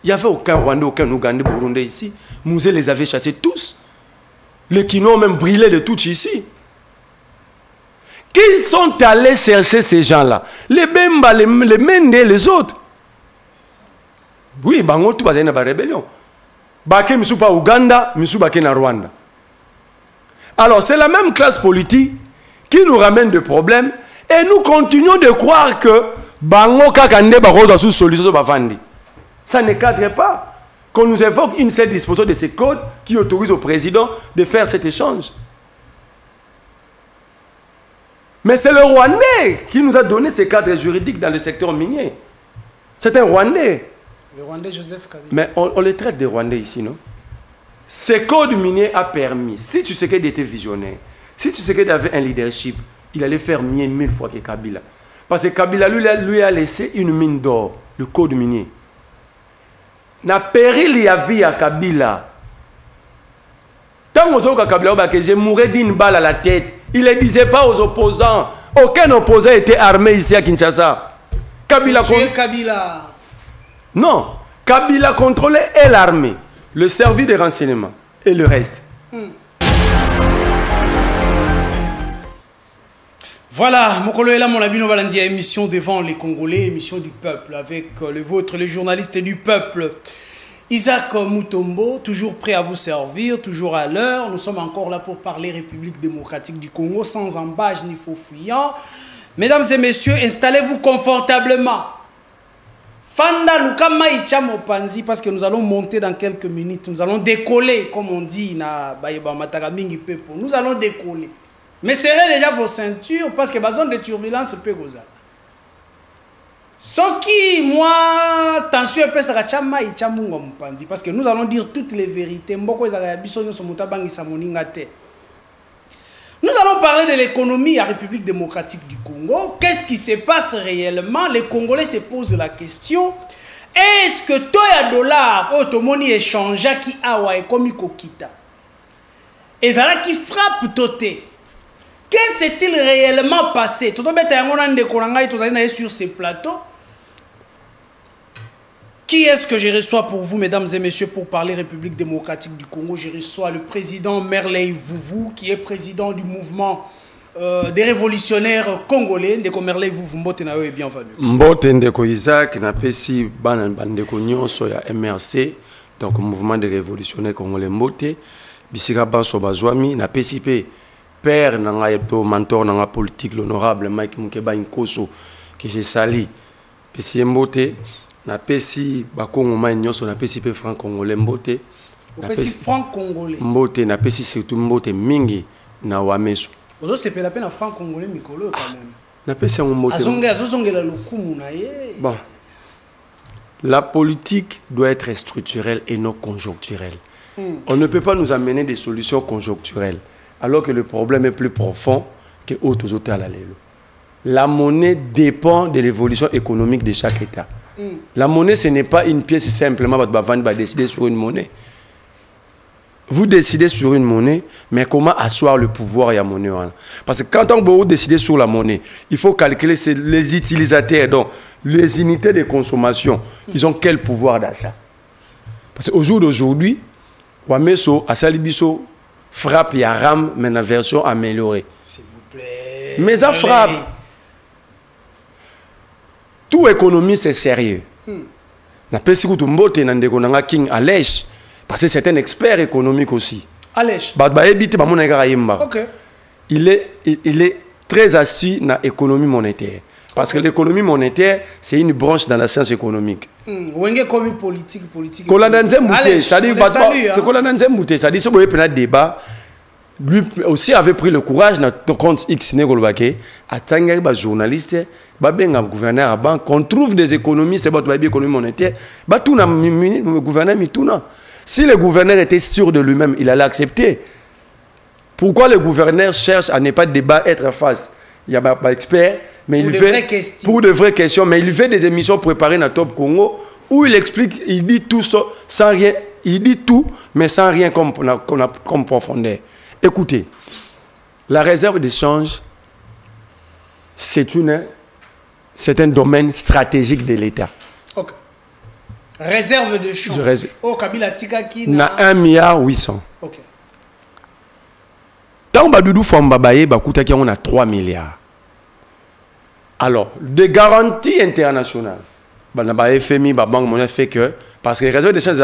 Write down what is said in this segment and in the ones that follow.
Il n'y avait aucun Rwandais, aucun Ougandais, Burundais ici. Mouzé les avait chassés tous. Les Kinois ont même brûlé de tout ici. Qui sont allés chercher ces gens-là? Les Bemba, les Mende, les autres. Oui, bango tout bazé na ba rébellion. Baké misu pa Ouganda, misu baké na Rwanda. Alors c'est la même classe politique qui nous ramène des problèmes et nous continuons de croire que bango kakande ba roza sous solution ba fandi. Ça ne cadre pas qu'on nous évoque une seule disposition de ces codes qui autorise au président de faire cet échange. Mais c'est le Rwandais qui nous a donné ces cadres juridiques dans le secteur minier. C'est un Rwandais. Le Rwandais Joseph Kabila. Mais on les traite des Rwandais ici, non? Ce code minier a permis, si tu sais qu'il était visionnaire, si tu sais qu'il avait un leadership, il allait faire mieux 1000 fois que Kabila. Parce que Kabila lui a laissé une mine d'or, le code minier. Na péril il y avait à Kabila. Tant que Kabila, je mourrais d'une balle à la tête. Il ne le disait pas aux opposants. Aucun opposant était armé ici à Kinshasa. Kabila Kabila. Non. Kabila contrôlait et l'armée, le service de renseignement et le reste. Voilà, Mokolo est là, mon ami, nous allons dire émission devant les Congolais, émission du peuple, avec le vôtre, les journalistes du peuple. Isaac Mutombo, toujours prêt à vous servir, toujours à l'heure. Nous sommes encore là pour parler République démocratique du Congo, sans embâche ni faux fuyant. Mesdames et messieurs, installez-vous confortablement. Fanda Lukama Ichamo Panzi, parce que nous allons monter dans quelques minutes. Nous allons décoller, comme on dit, nous allons décoller. Mais serrez déjà vos ceintures, parce que la zone de turbulence peut goza. Ce qui, moi, attention, parce que nous allons dire toutes les vérités. Nous allons parler de l'économie à la République démocratique du Congo. Qu'est-ce qui se passe réellement? Les Congolais se posent la question. Est-ce que Toya dollar, automoni échange qui awa et comme Kokita, et ça qui frappe Toté? Qu'est-ce qui s'est-il réellement passé? Tout le monde est sur ces plateaux. Qui est-ce que je reçois pour vous, mesdames et messieurs, pour parler République démocratique du Congo? Je reçois le président Merley Vouvou, qui est président du mouvement des révolutionnaires congolais. Ndeko Merley Vouvou, mbote na yo et bienvenue. Mbote Ndeko Isaac, na pesi bandeko nyonso ya MRC, donc mouvement des révolutionnaires congolais mbote, bisika banso bazwami, na pesi pe père nanga yebto mentor nanga politique l'honorable Mike Mukeba Nkoso, que j'ai sali, pesi mbote. Na pesi bakongo ma nyonso na pesi pe franc congolais mbote na pesi franc congolais mbote na pesi surtout mbote mingi na wameso ozo sepela pe na franc congolais mikolo quand même na pesi mbote azongela lokumu na ye. Bon, la politique doit être structurelle et non conjoncturelle. On ne peut pas nous amener des solutions conjoncturelles alors que le problème est plus profond que autres autres à la lelo. La monnaie dépend de l'évolution économique de chaque État. La monnaie, ce n'est pas une pièce simplement, vous décider sur une monnaie. Vous décidez sur une monnaie, mais comment asseoir le pouvoir à la monnaie? Parce que quand on veut décider sur la monnaie, il faut calculer les utilisateurs, donc les unités de consommation, ils ont quel pouvoir d'achat? Parce qu'au jour d'aujourd'hui, Wameso, Asalibiso, frappe et ram, mais la version améliorée. S'il vous plaît. Mais ça frappe. Tout économiste est sérieux. Parce que c'est un expert économique aussi. Alèche. Okay. Il est très assis dans l'économie monétaire. Parce que l'économie monétaire, c'est une branche dans la science économique. Politique. Lui aussi avait pris le courage de compte X Negolbake à tanguer les journalistes, les gouverneurs qu'on trouve des économistes et des économies monétaires, le gouverneur mituna. Si le gouverneur était sûr de lui-même, il allait accepter. Pourquoi le gouverneur cherche à ne pas débattre, être face? Il y a pas expert, mais il fait pour de vraies questions, mais il fait des émissions préparées dans Top Congo où il explique, il dit tout ça sans rien, il dit tout mais sans rien comme profondeur. Écoutez, la réserve d'échange, c'est un domaine stratégique de l'État. Ok. Réserve de change. Oh, Kabila Tikaki na 1,8 milliard. Ok. Tant que Doudou Fambabaye, on a 3 milliards. Alors, des garanties internationales. Le FMI, la Banque mondiale fait que, parce que les réserves de change,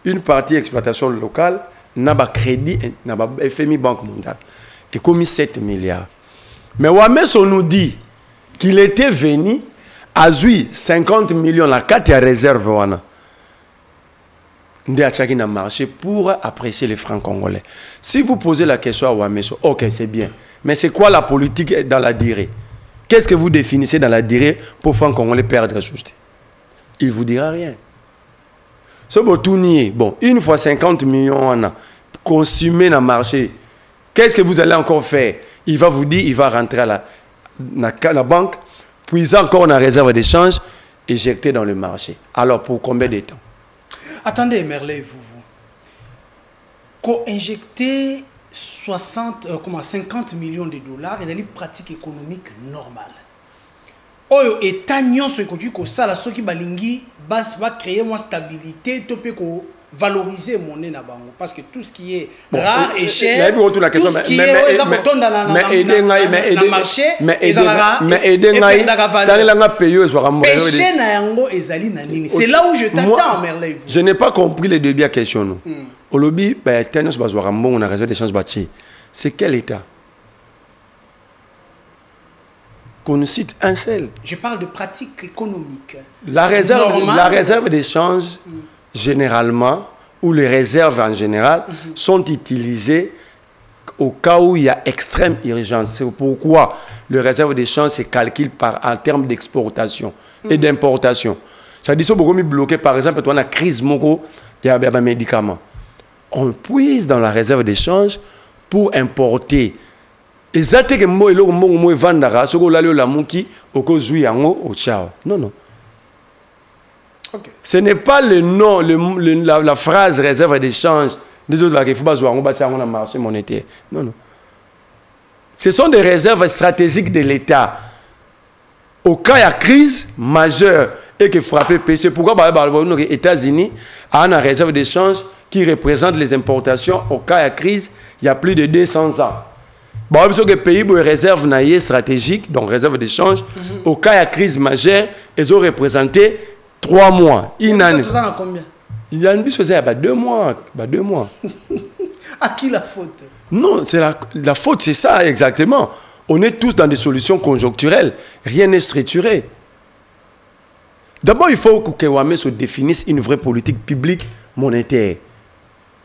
une partie exploitation locale, n'a pas crédit, n'a pas FMI, Banque mondiale. Et comme 7 milliards. Mais Wames, on nous dit qu'il était venu à 50 millions, la 4 réserve. On a marché pour apprécier les francs congolais. Si vous posez la question à Wameso, ok, c'est bien. Mais c'est quoi la politique dans la durée? Qu'est-ce que vous définissez dans la durée pour francs congolais perdre la société? Il ne vous dira rien. Bon, une fois 50 millions on a consumé dans le marché, qu'est-ce que vous allez encore faire? Il va vous dire, il va rentrer à la banque, puis encore une réserve d'échange éjectée dans le marché. Alors, pour combien de temps? Attendez, Merley, vous. Co-injecter 50 millions de dollars, et une pratique économique normale. Oyo état nyonso ekoki ko sala soki balingi va créer une stabilité topé ko valoriser monnaie na bango parce que tout ce qui est rare et cher tout ce qui est marché c'est là où je t'attends Merley. Je n'ai pas compris les deux bien question. Au lobby tennis bazwarambo on a raison d'échange bâti. C'est quel état? Qu'on cite un seul. Je parle de pratique économique. La réserve d'échange, généralement, ou les réserves en général, sont utilisées au cas où il y a extrême urgence. C'est pourquoi le réserve d'échange se calcule en termes d'exportation et d'importation. Ça dit que beaucoup bloqué, par exemple, dans la crise, il y a un médicament. On puise dans la réserve d'échange pour importer. Exactement que moi vendara ce que la muki au kozui yango au chao. Non. Okay. Ce n'est pas le nom, la phrase réserve d'échange des autres qui faut pas jouer on a marché monétaire. Non. Ce sont des réserves stratégiques de l'État. Au cas de crise majeure et que frapper PC, pourquoi les États-Unis a une réserve d'échange qui représente les importations au cas de crise il y a plus de 200 ans. Bon, que les pays ont réserve stratégique, donc réserve d'échange, au cas de crise majeure, ils ont représenté 3 mois. Une année. Ça combien? Il y a 2 mois. 2 mois. À qui la faute? Non, c'est la faute, c'est ça exactement. On est tous dans des solutions conjoncturelles. Rien n'est structuré. D'abord, il faut que Wame se définisse une vraie politique publique monétaire.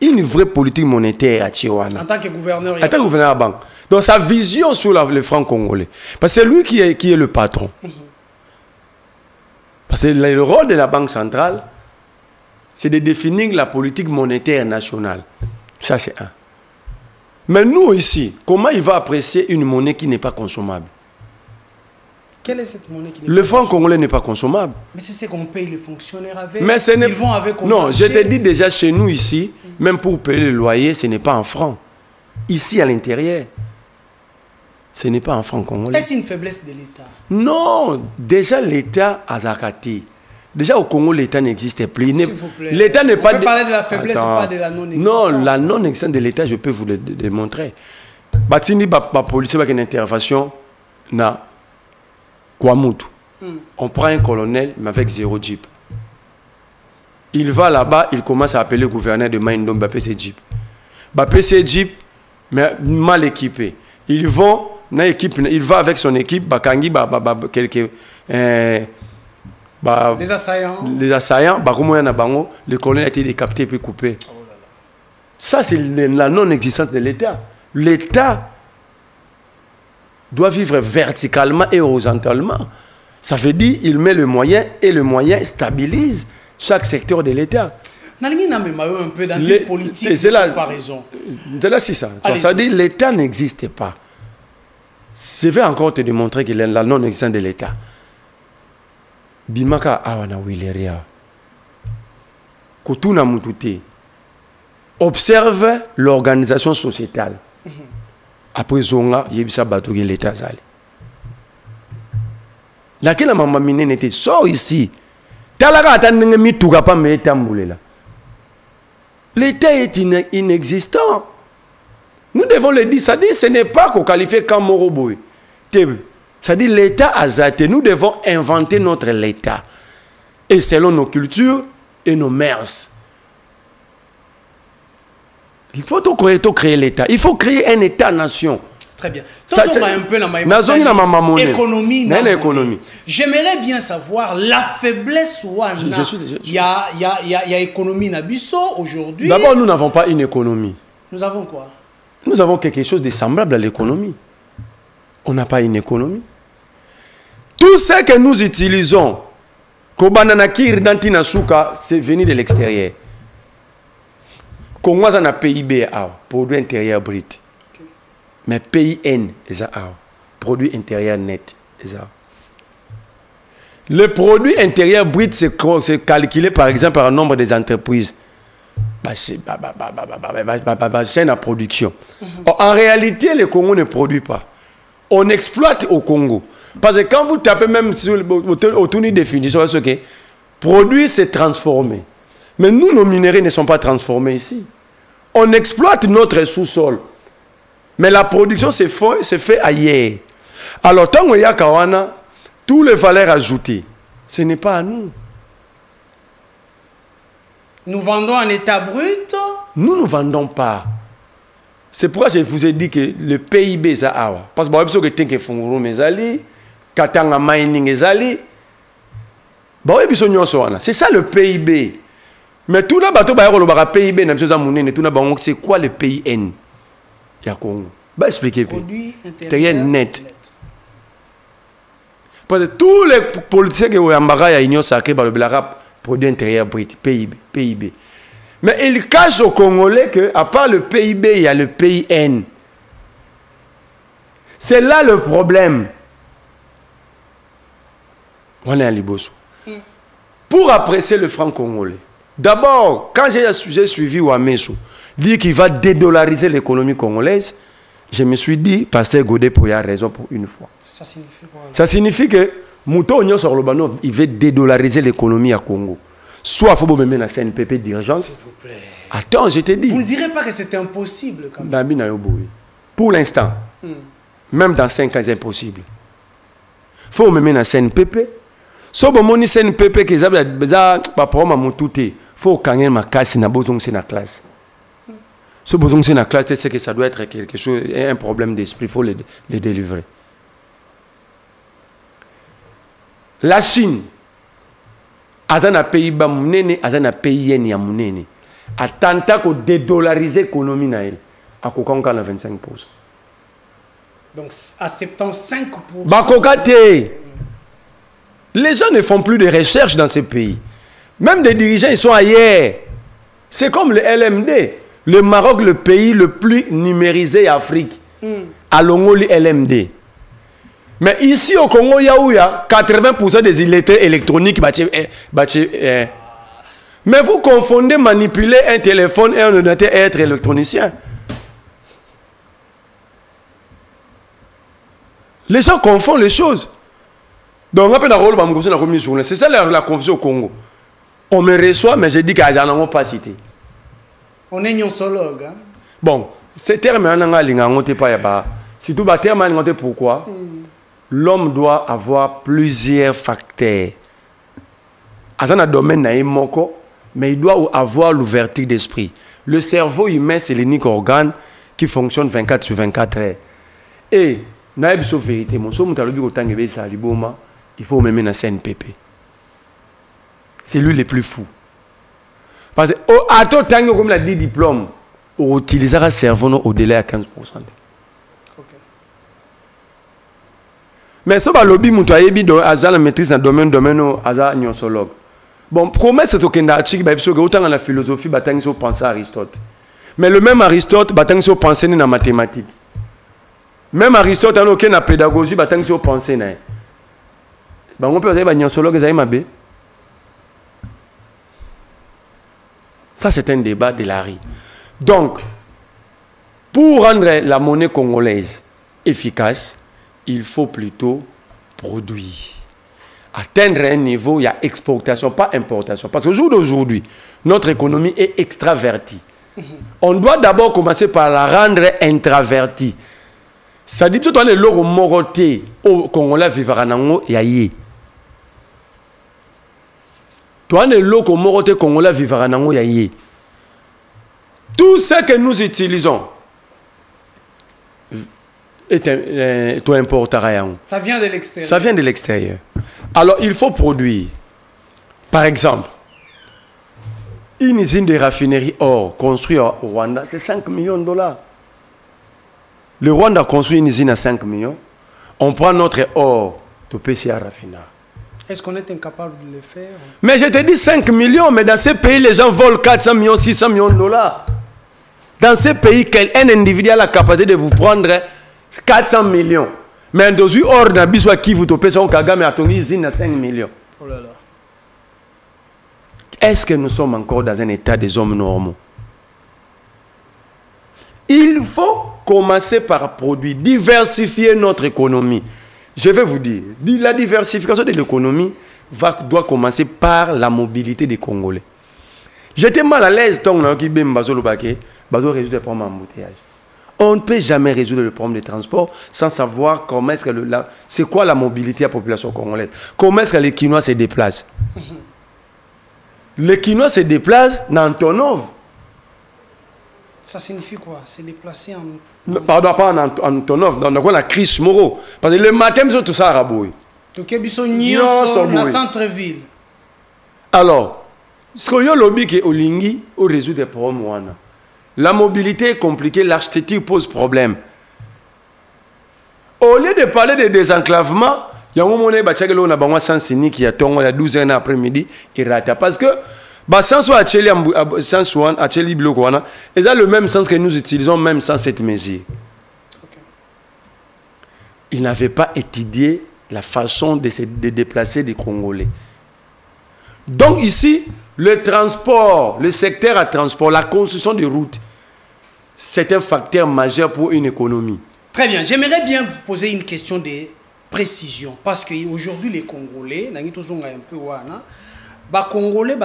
Une vraie politique monétaire à Chiwana. En tant que gouverneur. En tant que gouverneur à la banque. Donc sa vision sur le franc congolais. Parce que c'est lui qui est le patron. Parce que le rôle de la Banque centrale, c'est de définir la politique monétaire nationale. Ça, c'est un. Mais nous, ici, comment il va apprécier une monnaie qui n'est pas consommable? Quelle est cette monnaie qui n'est Le franc congolais n'est pas consommable. Mais c'est ce qu'on paye les fonctionnaires avec. Mais ils vont avec. Non, je te dis déjà, chez nous, ici, même pour payer le loyer, ce n'est pas en francs. Ici, à l'intérieur, ce n'est pas en franc congolais. Est-ce une faiblesse de l'État? Non, déjà l'État a zakati. Déjà au Congo, l'État n'existe plus. L'État n'est pas. On peut parler de la faiblesse, pas de la non-existence. Non, la non-existence de l'État, je peux vous le démontrer. Batini, ma police, avec une intervention, na Kwamutu. On prend un colonel, mais avec 0 jeep. Il va là-bas, il commence à appeler le gouverneur de Maïndom, Bapé Jeep. Bapé Jeep, mais mal équipé. Ils vont, il va avec son équipe, Bakangi, les assaillants. Les assaillants, le colonel a été décapité et coupé. Oh là là. Ça, c'est la non-existence de l'État. L'État doit vivre verticalement et horizontalement. Ça veut dire qu'il met le moyen et le moyen stabilise chaque secteur de l'État. Nalingina même un peu dans une politique de comparaison. C'est là, c'est ça. Ça veut dire que l'État n'existe pas. Je vais encore te démontrer que la non-existence de l'État. Bimaka awana wileria. Kotuna mutute. Observe l'organisation sociétale. Après zonga yebisa batuge l'État zali. Laquelle maman mine n'était sort ici. L'État est inexistant. Nous devons le dire. Ça dit, ce n'est pas qu'on qualifie comme Moroboy. Ça dit, l'État a zaté. Nous devons inventer notre l'État. Et selon nos cultures et nos mœurs. Il faut tout créer l'État. Il faut créer un État-nation. Très bien. Ça, c'est un peu économie. J'aimerais bien savoir la faiblesse où il y a économie Nabiso aujourd'hui. D'abord, nous n'avons pas une économie. Nous avons quoi? Nous avons quelque chose de semblable à l'économie. On n'a pas une économie. Tout ce que nous utilisons, c'est venu de l'extérieur. Congo a un PIB, produit intérieur brut. Mais PIN, produit intérieur net. Le produit intérieur brut, c'est calculé par exemple par le nombre des entreprises. C'est chaîne à production. En réalité, le Congo ne produit pas. On exploite au Congo. Parce que quand vous tapez même sur autour d'une définition, produit, c'est transformé. Mais nous, nos minéraux ne sont pas transformés ici. On exploite notre sous-sol. Mais la production se fait ailleurs. Alors, tant qu'il y a Kawana, toutes les valeurs ajoutées, ce n'est pas à nous. Nous vendons en état brut? Nous ne vendons pas. C'est pourquoi je vous ai dit que le PIB, c'est awa. Parce que vous savez que Funguru Mezali, Katanga Mining Ezali, c'est ça le PIB. Mais tout le monde PIB, c'est quoi le PIN? Il y a Congo. Expliquez. Produit intérieur net. Parce que tous les politiciens qui ont un union sacrée par le Blarap, produit intérieur brut, PIB. Mais ils cachent aux Congolais qu'à part le PIB, il y a le PIN. C'est là le problème. On est à Liboso. Pour apprécier le franc congolais, d'abord, quand j'ai suivi Ouamesso, dit qu'il va dédollariser l'économie congolaise, je me suis dit, Pasteur Godé, pour y avoir raison pour une fois. Ça signifie quoi? Ça signifie que Mouto Onyo Sorlobano, il veut dédollariser l'économie à Congo. Soit il faut me mettre un CNPP d'urgence. S'il vous plaît. Attends, je te dis. Vous ne direz pas que c'était impossible quand même. Pour l'instant, même dans 5 ans, c'est impossible. Il faut me mettre un CNPP. Si vous avez un CNPP qui est il faut gagner ma classe, na classe. Si vous avez une classe, c'est que ça doit être quelque chose, un problème d'esprit, il faut le délivrer. La Chine, azana pays ba munene, azana pays yen ya munene. Atanta ko dédollariser l'économie na elle, a kokanka na 25%. Donc à 75%. Bakokate. Les gens ne font plus de recherche dans ces pays. Même des dirigeants, ils sont ailleurs. C'est comme le LMD. Le Maroc, le pays le plus numérisé d'Afrique. Allons le LMD. Mais ici au Congo, il y a 80% des illettrés électroniques. Mais vous confondez manipuler un téléphone et un ordinateur et être électronicien. Les gens confondent les choses. Donc, c'est ça la confusion au Congo. On me reçoit, mais je dis qu'ils n'en ont pas cité. On est nyonsologue. Hein? Bon, ce terme, si tout le terme, pourquoi l'homme doit avoir plusieurs facteurs. Dans un domaine, mais il doit avoir l'ouverture d'esprit. Le cerveau humain, c'est l'unique organe qui fonctionne 24 sur 24 heures. Et, vérité, il faut même un CNPP. C'est lui le plus fou. Parce que, à tout temps, comme il a dit diplôme, on utilisera le cerveau au-delà de 15%. Okay. Mais si on lobby, on a la maîtrise dans le domaine, on a nyonsologue. Bon, comment c'est que autant dans la philosophie, on a pensé à Aristote. Mais le même Aristote, on a pensé dans la mathématique. Même Aristote, on a pensé dans la pédagogie, on a pensé dans la on peut dire nyonsologue, ça, c'est un débat de la rue. Donc, pour rendre la monnaie congolaise efficace, il faut plutôt produire. atteindre un niveau, il y a exportation, pas importation. Parce qu'au jour d'aujourd'hui, notre économie est extravertie. On doit d'abord commencer par la rendre intravertie. Ça dit que tu as le logo moroté au Congolais vivra nango yaye. Tu as le logo moroté Congolais vivra nango yaye. Tout ce que nous utilisons est importé. Ça vient de l'extérieur. Ça vient de l'extérieur. Alors, il faut produire. Par exemple, une usine de raffinerie or construite au Rwanda, c'est 5 millions de dollars. Le Rwanda construit une usine à 5 millions. On prend notre or de PCA raffinage. Est-ce qu'on est incapable de le faire? Mais je te dis 5 millions, mais dans ces pays, les gens volent 400 millions, 600 millions de dollars. Dans ces pays, un individu a la capacité de vous prendre 400 millions. Mais dans une or d'Abiswa qui vous topez son Kagame à ton usine à 5 millions. Oh là là. Est-ce que nous sommes encore dans un état des hommes normaux? Il faut commencer par produire, diversifier notre économie. Je vais vous dire, la diversification de l'économie doit commencer par la mobilité des Congolais. J'étais mal à l'aise tant que je résoudre les problèmes d'embouteillage. On ne peut jamais résoudre le problème des transports sans savoir comment est-ce que c'est quoi la mobilité de la population congolaise. Comment est-ce que les Quinois se déplacent. Les Quinois se déplacent dans Antonov. Ça signifie quoi? C'est déplacé en... Pardon, pas en Antonov, dans la crise Moro. Parce que le matin, ils ont tout ça à Raboué. Donc, ils sont dans le centre-ville. Alors, ce qu'il y a lobby qui est au Lingui, au résout des problèmes. La mobilité est compliquée, l'architecture pose problème. Au lieu de parler de désenclavement, il y a un moment où on a besoin de Sansini qui a 12 ans après-midi, il rate. Parce que sans soit à Tcheli Blokwana, ils ont le même sens que nous utilisons, même sans cette mesure. Okay. Ils n'avaient pas étudié la façon de se déplacer des Congolais. Donc ici, le transport, le secteur à transport, la construction de routes, c'est un facteur majeur pour une économie. Très bien. J'aimerais bien vous poser une question de précision. Parce qu'aujourd'hui, les Congolais, Congolais,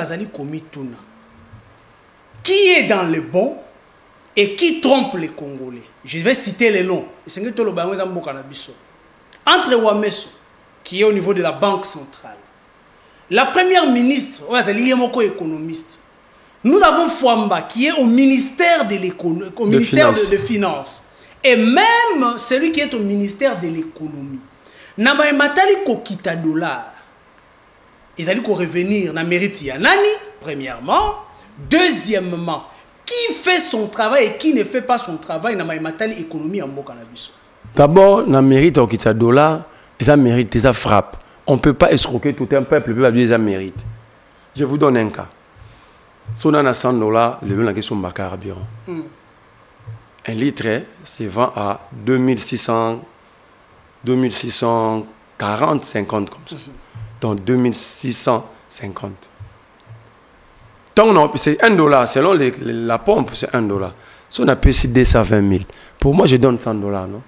qui est dans le bon et qui trompe les Congolais? Je vais citer les noms. Entre Wameso, qui est au niveau de la Banque centrale, la première ministre, économiste. Nous avons Fouamba qui est au ministère de l'économie, au ministère de Finances. Et même celui qui est au ministère de l'économie. Namae matali kokita dollar. Ils allaient revenir na mérite Yanani, premièrement. Deuxièmement, qui fait son travail et qui ne fait pas son travail namae matali économie en Bokanabiso. D'abord, na mérite kokita dollar, ils ont mérité, ils ont frappe. On ne peut pas escroquer tout un peuple, le peuple a des mérites. Je vous donne un cas. Si on a 100 $, le long question de carburant. Un litre se vend à 2640, 50 comme ça. Donc 2650. C'est $1, selon la pompe, c'est $1. Si on a payé 220 000, pour moi je donne 100 $, non?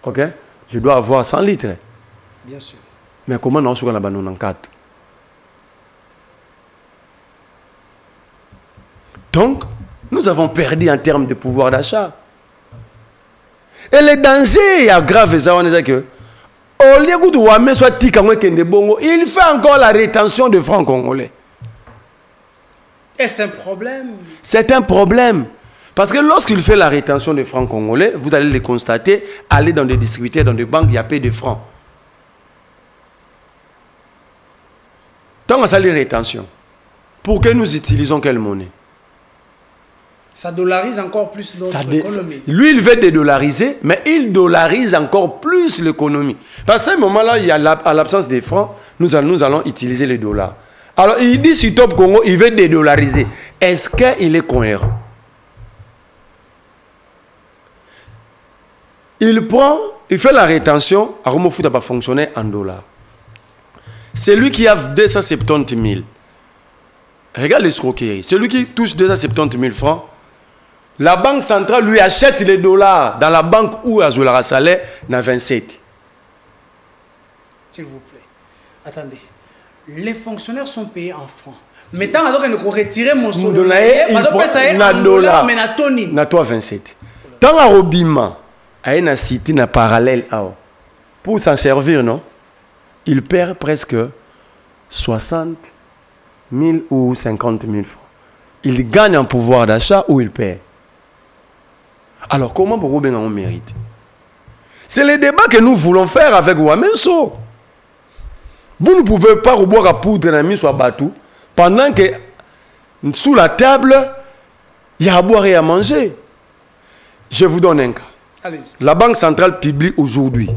Ok? Je dois avoir 100 litres. Bien sûr. Mais comment on a 94? Donc, nous avons perdu en termes de pouvoir d'achat. Et le danger est grave, c'est que au lieu de Wame soit il fait encore la rétention de francs congolais. Et c'est un problème. C'est un problème. Parce que lorsqu'il fait la rétention de francs congolais, vous allez le constater, aller dans des distributeurs, dans des banques, il y a peu de francs. Tant qu'on a les rétentions, pour que nous utilisons quelle monnaie? Ça dollarise encore plus notre économie. Lui, il veut dédollariser, mais il dollarise encore plus l'économie. Parce qu'à ce moment-là, il y a à l'absence des francs, nous allons utiliser les dollars. Alors, il dit sur Top Congo, il veut dédollariser. Est-ce qu'il est cohérent? Il fait la rétention, Aromofoot n'a pas fonctionné en dollars. C'est lui qui a 270 000. Regarde l'escroquerie. Celui qui touche 270 000 francs, la banque centrale lui achète les dollars dans la banque où Azoula salaire n'a 27. S'il vous plaît. Attendez. Les fonctionnaires sont payés en francs. Mais tant que nous retirer mon salaire, na dollar, mais na toni. Na toi 27. Tant à Robima, à une cité na parallèle pour s'en servir, non? Il perd presque 60 000 ou 50 000 francs. Il gagne en pouvoir d'achat ou il perd. Alors comment pour Robin on mérite? C'est le débat que nous voulons faire avec Ouamesso. Vous ne pouvez pas boire à poudre dans mis sur bateau pendant que sous la table, il y a à boire et à manger. Je vous donne un cas. La Banque centrale publie aujourd'hui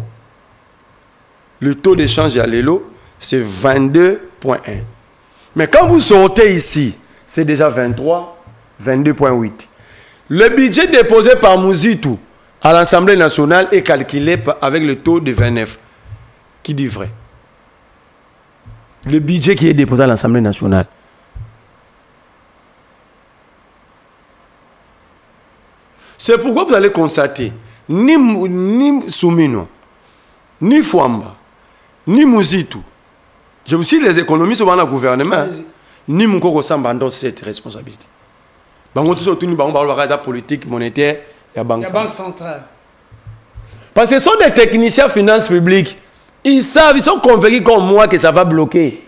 le taux d'échange à l'élo, c'est 22,1. Mais quand vous sortez ici, c'est déjà 23, 22,8. Le budget déposé par Mouzitou à l'Assemblée nationale est calculé avec le taux de 29. Qui dit vrai? Le budget qui est déposé à l'Assemblée nationale. C'est pourquoi vous allez constater, ni Soumino, ni Fouamba, ni Mouzitou, je vous cite les économistes au gouvernement, ni Moukoko Samba endosse cette responsabilité. La politique monétaire, la Banque centrale. Parce que ce sont des techniciens finances publiques. Ils savent, ils sont convaincus comme moi que ça va bloquer.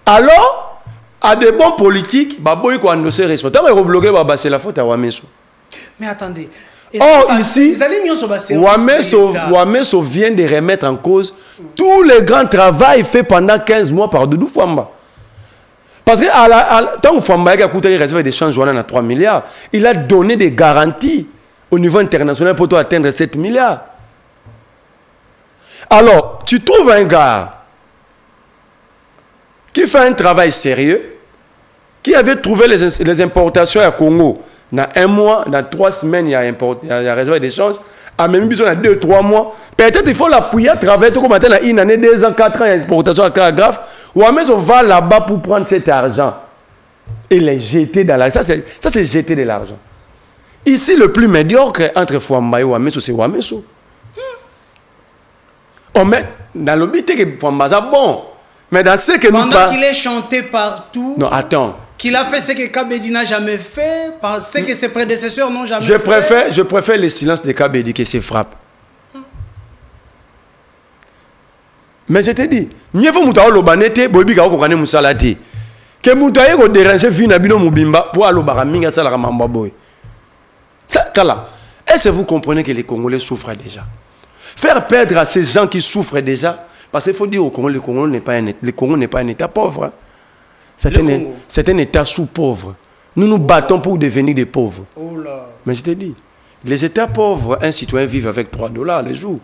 Alors, à des bons politiques, c'est la faute à Ouamesso. Mais attendez. Or, ici, Ouamesso vient de remettre en cause tout le grand travail fait pendant 15 mois par Doudou Fouamba. Parce que tant que Fouamba a coûté une réserve d'échange à 3 milliards, il a donné des garanties au niveau international pour atteindre 7 milliards. Alors, tu trouves un gars qui fait un travail sérieux, qui avait trouvé les importations à Congo dans 1 mois, dans 3 semaines, il y a réserve d'échange, à même besoin de 2-3 mois. Peut-être qu'il faut l'appuyer à travers tout comme maintenant, une année, 2 ans, 4 ans, exportation à cas grave. Ou à on va là-bas pour prendre cet argent et les jeter dans l'argent. Ça, c'est jeter de l'argent. Ici, le plus médiocre entre Fouamba et Ouamesso, c'est Ouamesso. On met dans le but que Fouamba c'est bon. Mais dans ce que nous pendant qu'il est chanté partout. Non, attends. Qu'il a fait ce que Kabedi n'a jamais fait, ce que ses prédécesseurs n'ont jamais fait. Je préfère le silence de Kabedi que ses frappes. Mais je te dis, mieux vaut que vous banete, bobi ka ko kane musalati. Que mutaye ko déranger vina bino mubimba pour alo baraminga sala mamba boy. Ça kala. Est-ce que vous comprenez que les Congolais souffrent déjà? Faire perdre à ces gens qui souffrent déjà, parce qu'il faut dire au Congo, le Congo n'est pas un État pauvre. C'est un État sous-pauvre. Nous nous battons pour devenir des pauvres. Oh là. Mais je te dis, les États pauvres, un citoyen vit avec $3 les jours.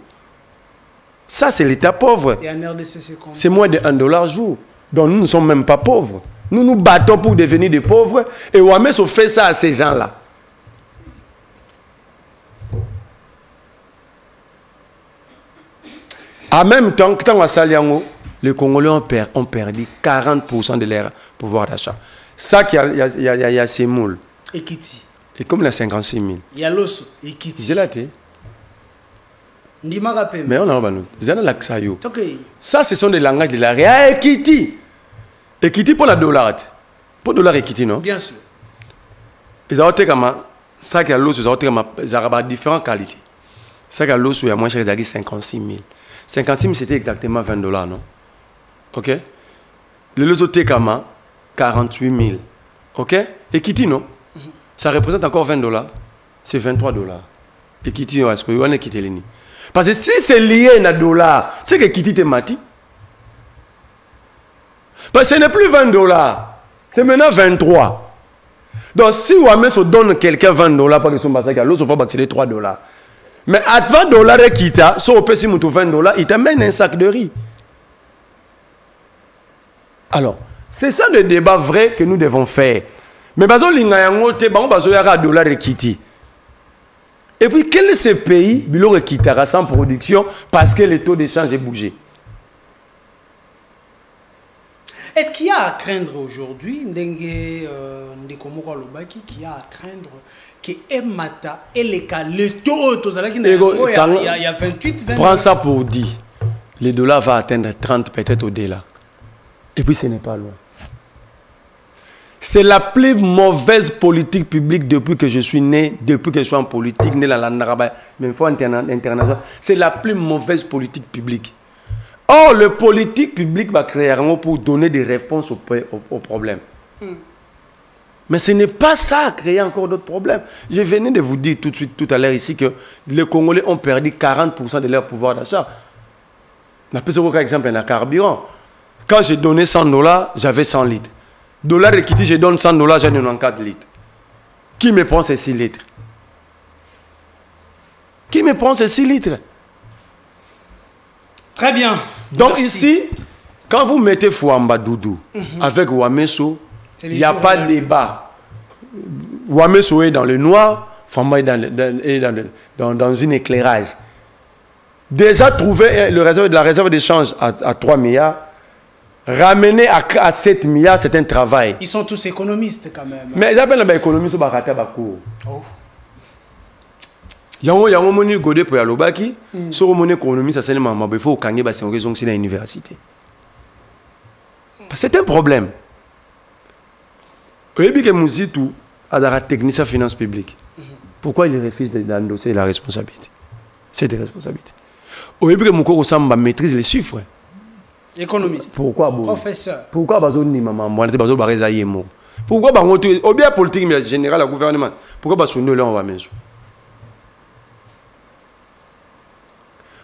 Ça, c'est l'État pauvre. Et en RDC, c'est moins de $1 jour. Donc nous ne sommes même pas pauvres. Nous nous battons pour devenir des pauvres. Et Ouamesso fait ça à ces gens-là. En même temps, quand à Saliango, les Congolais ont perdu 40% de leur pouvoir d'achat. Ça, il y a ces moules. Ekiti. Et comme la 56 000. Il y a l'os. Ekiti. C'est là, mais on a l'accent. Ça, ce sont des langages de la réalité. Ekiti. Ekiti pour la dollar. Pour dollar Ekiti, non? Bien sûr. Ils ont ça qui a l'os, ils ont différentes qualités. Ça qui a l'os, il y a moins cher, ils ont 56 000. 56 000, c'était exactement $20, non? Ok? Le Lozotekama, 48 000. Ok? Et Kiti, non? Ça représente encore $20. C'est $23. Et Kiti, est-ce que vous avez quitté l'ennemi? Parce que si c'est lié à un dollar, c'est que Kiti te mati. Parce que ce n'est plus $20. C'est maintenant 23. Donc si Ouamesso donne quelqu'un $20 pour que son massacre, l'autre va bâtir $3. Mais à $20 et quitta, si on peut si $20, il t'amène un sac de riz. Alors, c'est ça le débat vrai que nous devons faire. Mais parce que $1 et quitti. Et puis, quel est ce pays qui quittera sans production parce que le taux d'échange est bougé? Est-ce qu'il y a à craindre aujourd'hui, qu'il y a à craindre que Emata et les cas, le taux, il y a 28, 29. Prends ça pour dire. le dollar va atteindre 30, peut-être au-delà. Et puis ce n'est pas loin. C'est la plus mauvaise politique publique depuis que je suis né, depuis que je suis en politique, né dans la Naraba, même fois internationale. C'est la plus mauvaise politique publique. Or, le politique public va créer pour donner des réponses aux problèmes. Mais ce n'est pas ça, créer encore d'autres problèmes. Je venais de vous dire tout de suite, tout à l'heure ici, que les Congolais ont perdu 40% de leur pouvoir d'achat. On a pris un exemple, un carburant. Quand j'ai donné $100, j'avais 100 litres. Dollar équité, je donne $100, j'ai 94 litres. Qui me prend ces 6 litres? Qui me prend ces 6 litres? Très bien. Donc ici, quand vous mettez Fouamba Doudou avec Ouamesso, il n'y a pas de débat. Ouamesso est dans le noir, Fouamba est dans un éclairage. Déjà trouver la réserve d'échange à 3 milliards, ramener à 7 milliards, c'est un travail. Ils sont tous économistes quand même. Mais ils appellent l'économiste Barata Bakou. Oh. Il y a un moni godé pour Yalobaki. Si on est économiste, ça c'est le moment. Il faut qu'il y ait une raison de l'université. C'est un problème. Vous voyez que Mouzitou a la technicien finance publique. Pourquoi il refuse d'endosser la responsabilité? C'est des responsabilités. Vous voyez que Moukoko Samba maîtrise les chiffres. Économiste. Pourquoi professeur. Pourquoi Bazoni maman Bazo Bareza Yemo? Pourquoi Bangoto au bien politique mais général le gouvernement? Pourquoi Basouno là on va mettre?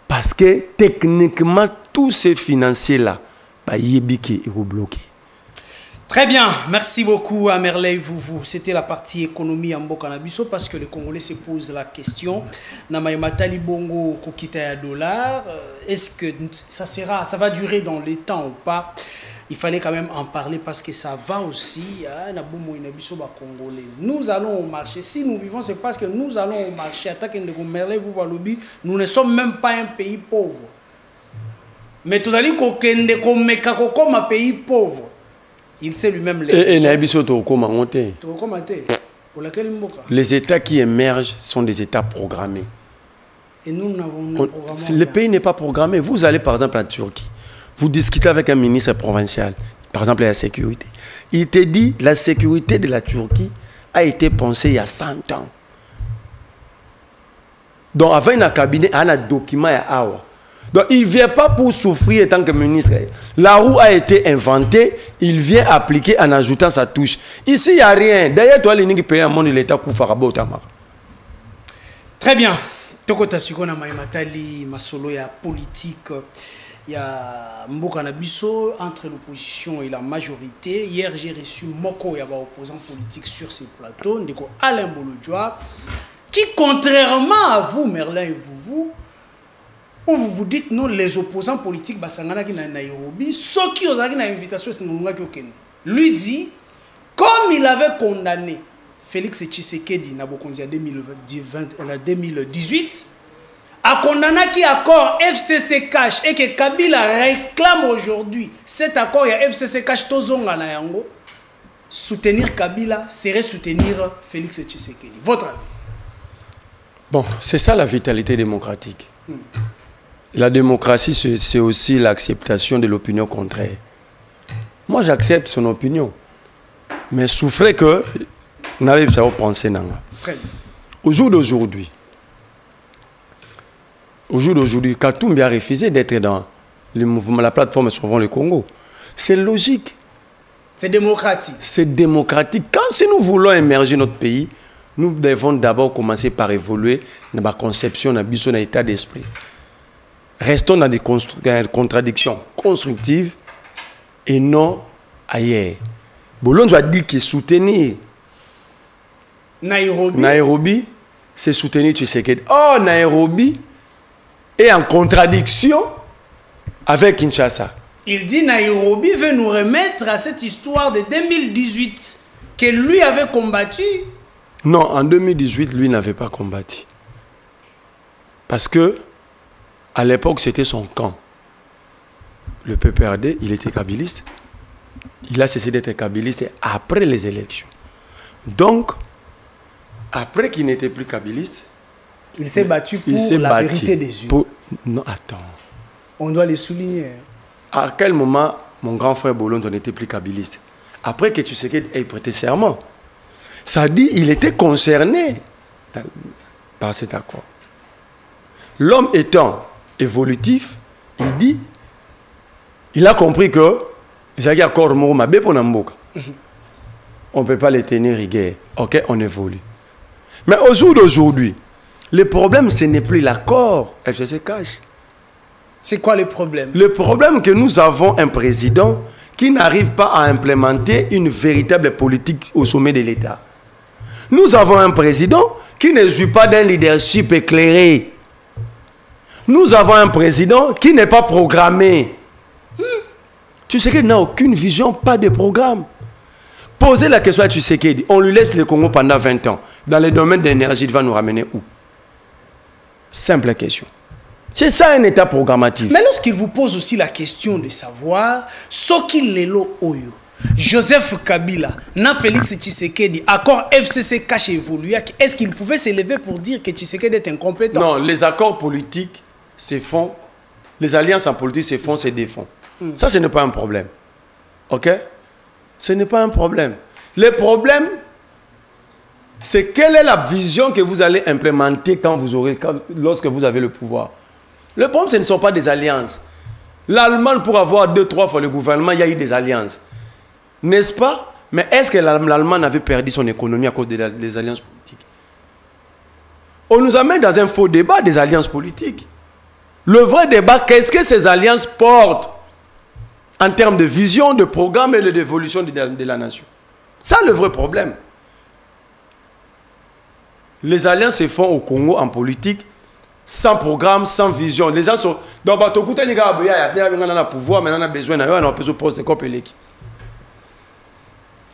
Parce que techniquement tous ces financiers là bah yébiki et bloqué. Très bien, merci beaucoup à Merley Vouvou. C'était la partie économie en Bokanabiso parce que les Congolais se posent la question. Namaïmatali Bongo Kokita ya dollar. Est-ce que ça va durer dans le temps ou pas? Il fallait quand même en parler parce que ça va aussi. Nous allons au marché. Si nous vivons, c'est parce que nous allons au marché. Merley Vouvou lobby. Nous ne sommes même pas un pays pauvre. Mais tout à l'heure, comme un pays pauvre. Il sait lui-même les États qui émergent sont des États programmés. Et nous n'avons le pays n'est pas programmé. Vous allez par exemple en Turquie, vous discutez avec un ministre provincial, par exemple la sécurité. Il te dit la sécurité de la Turquie a été pensée il y a 100 ans. Donc avec un cabinet, un document à Awa. Donc il ne vient pas pour souffrir en tant que ministre. La roue a été inventée, il vient appliquer en ajoutant sa touche. Ici, il n'y a rien. D'ailleurs, toi, les pays à monde, l'État Koufarabo Tamar. Très bien. Toko Tasiko na Maimatali, Masolo, il y a politique, il y a Mbokanabiso entre l'opposition et la majorité. Hier, j'ai reçu Moko, il y a un opposant politique sur ces plateaux, Alain Bolodjoa, qui, contrairement à vous, Merlin et vous vous dites non, les opposants politiques basangana qui na Nairobi, ceux qui ont une invitation, lui dit, comme il avait condamné Félix Tshisekedi Nabokonzi en 2018, a condamné qui accord FCC Cash et que Kabila réclame aujourd'hui cet accord, il y a FCC Cash Tozonga na yango, soutenir Kabila serait soutenir Félix Tshisekedi. Votre avis? Bon, c'est ça la vitalité démocratique. La démocratie, c'est aussi l'acceptation de l'opinion contraire. Moi, j'accepte son opinion. Mais souffrez que vous n'avez pas pensé. Au jour d'aujourd'hui, Katumbi a refusé d'être dans le mouvement, la plateforme Sauvons le Congo. C'est logique. C'est démocratique. C'est démocratique. Si nous voulons émerger notre pays, nous devons d'abord commencer par évoluer dans la conception, dans l'état d'esprit. Restons dans des contradictions constructives et non ailleurs. Bolon doit dire que soutenir Nairobi, c'est soutenir Tshisekedi. Or, Nairobi est en contradiction avec Kinshasa. Il dit Nairobi veut nous remettre à cette histoire de 2018 que lui avait combattu. Non, en 2018, lui n'avait pas combattu. Parce que à l'époque, c'était son camp. Le PPRD, il était kabiliste. Il a cessé d'être kabiliste après les élections. Donc, après qu'il n'était plus kabiliste, il s'est battu pour la vérité des yeux. Non, attends. On doit les souligner. À quel moment mon grand frère Bolonzo n'était plus kabiliste? Après que Tshisekedi ait prêté serment. Ça dit il était concerné par cet accord. L'homme étant évolutif, il dit, il a compris que Zagi accord Mabé pour Namboka. On ne peut pas les tenir rigueur. Ok, on évolue. Mais au jour d'aujourd'hui, le problème, ce n'est plus l'accord. FCC cache. C'est quoi le problème? Le problème est que nous avons un président qui n'arrive pas à implémenter une véritable politique au sommet de l'État. Nous avons un président qui ne jouit pas d'un leadership éclairé. Nous avons un président qui n'est pas programmé. Tu sais qu'il n'a aucune vision, pas de programme. Posez la question à Tshisekedi. On lui laisse le Congo pendant 20 ans. Dans le domaine de l'énergie, il va nous ramener où? Simple question. C'est ça un état programmatif. Mais lorsqu'il vous pose aussi la question de savoir ce qu'il est là, Joseph Kabila, na Félix Tshisekedi, accord FCC cache évolué, est-ce qu'il pouvait s'élever pour dire que Tshisekedi est incompétent? Non, les accords politiques se font, les alliances en politique se font, se défont. Ça, ce n'est pas un problème. Ok? Ce n'est pas un problème. Le problème, c'est quelle est la vision que vous allez implémenter lorsque vous avez le pouvoir. Le problème, ce ne sont pas des alliances. L'Allemagne, pour avoir 2-3 fois le gouvernement, il y a eu des alliances. N'est-ce pas? Mais est-ce que l'Allemagne avait perdu son économie à cause des alliances politiques? On nous amène dans un faux débat des alliances politiques. Le vrai débat, qu'est-ce que ces alliances portent en termes de vision, de programme et d'évolution de la nation? Ça, le vrai problème. Les alliances se font au Congo en politique sans programme, sans vision. Les gens sont... Donc, il y a pouvoir, mais on a besoin de poste de...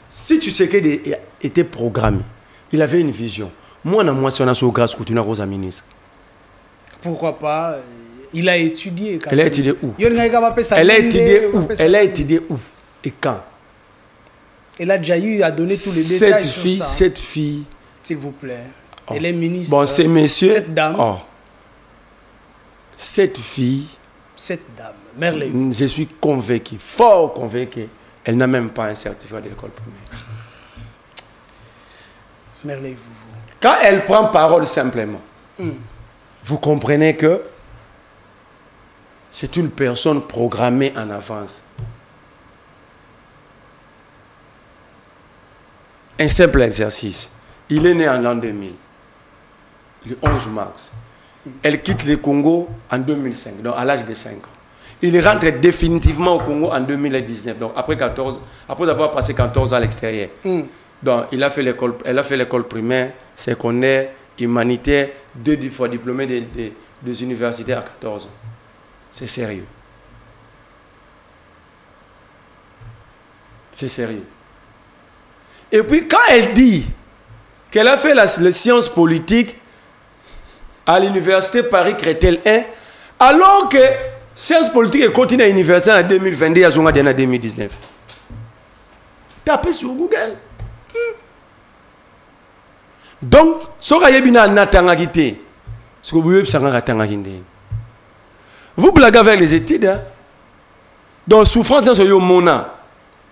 Si tu sais qu'il était programmé, il avait une vision. Moi, si on a sur grâce couture Rosa ministre. Pourquoi pas? Il a étudié. Elle a étudié où? Elle a étudié où? Elle a étudié où? Et quand? Elle a déjà eu à donner tous les détails sur ça. Cette fille... S'il vous plaît. Oh. Elle est ministre. Bon, c'est messieurs... Cette dame. Oh. Cette fille... Cette dame. Merveille. Je suis convaincu, fort convaincu. Elle n'a même pas un certificat de l'école primaire. Merveille. Quand elle prend parole simplement, vous comprenez que c'est une personne programmée en avance. Un simple exercice. Il est né en l'an 2000, le 11 mars. Elle quitte le Congo en 2005, donc à l'âge de 5 ans. Il rentre définitivement au Congo en 2019, donc après avoir passé 14 ans à l'extérieur. Donc elle a fait l'école primaire, secondaire, humanitaire, 2 fois diplômée des universités à 14 ans. C'est sérieux. C'est sérieux. Et puis quand elle dit qu'elle a fait les sciences politiques à l'université Paris-Créteil 1, alors que sciences politiques continue à l'université en 2022 et en 2019. Tapez sur Google. Donc, ce que vous blaguez avec les études. Hein? Donc, souffrance dans ce mona.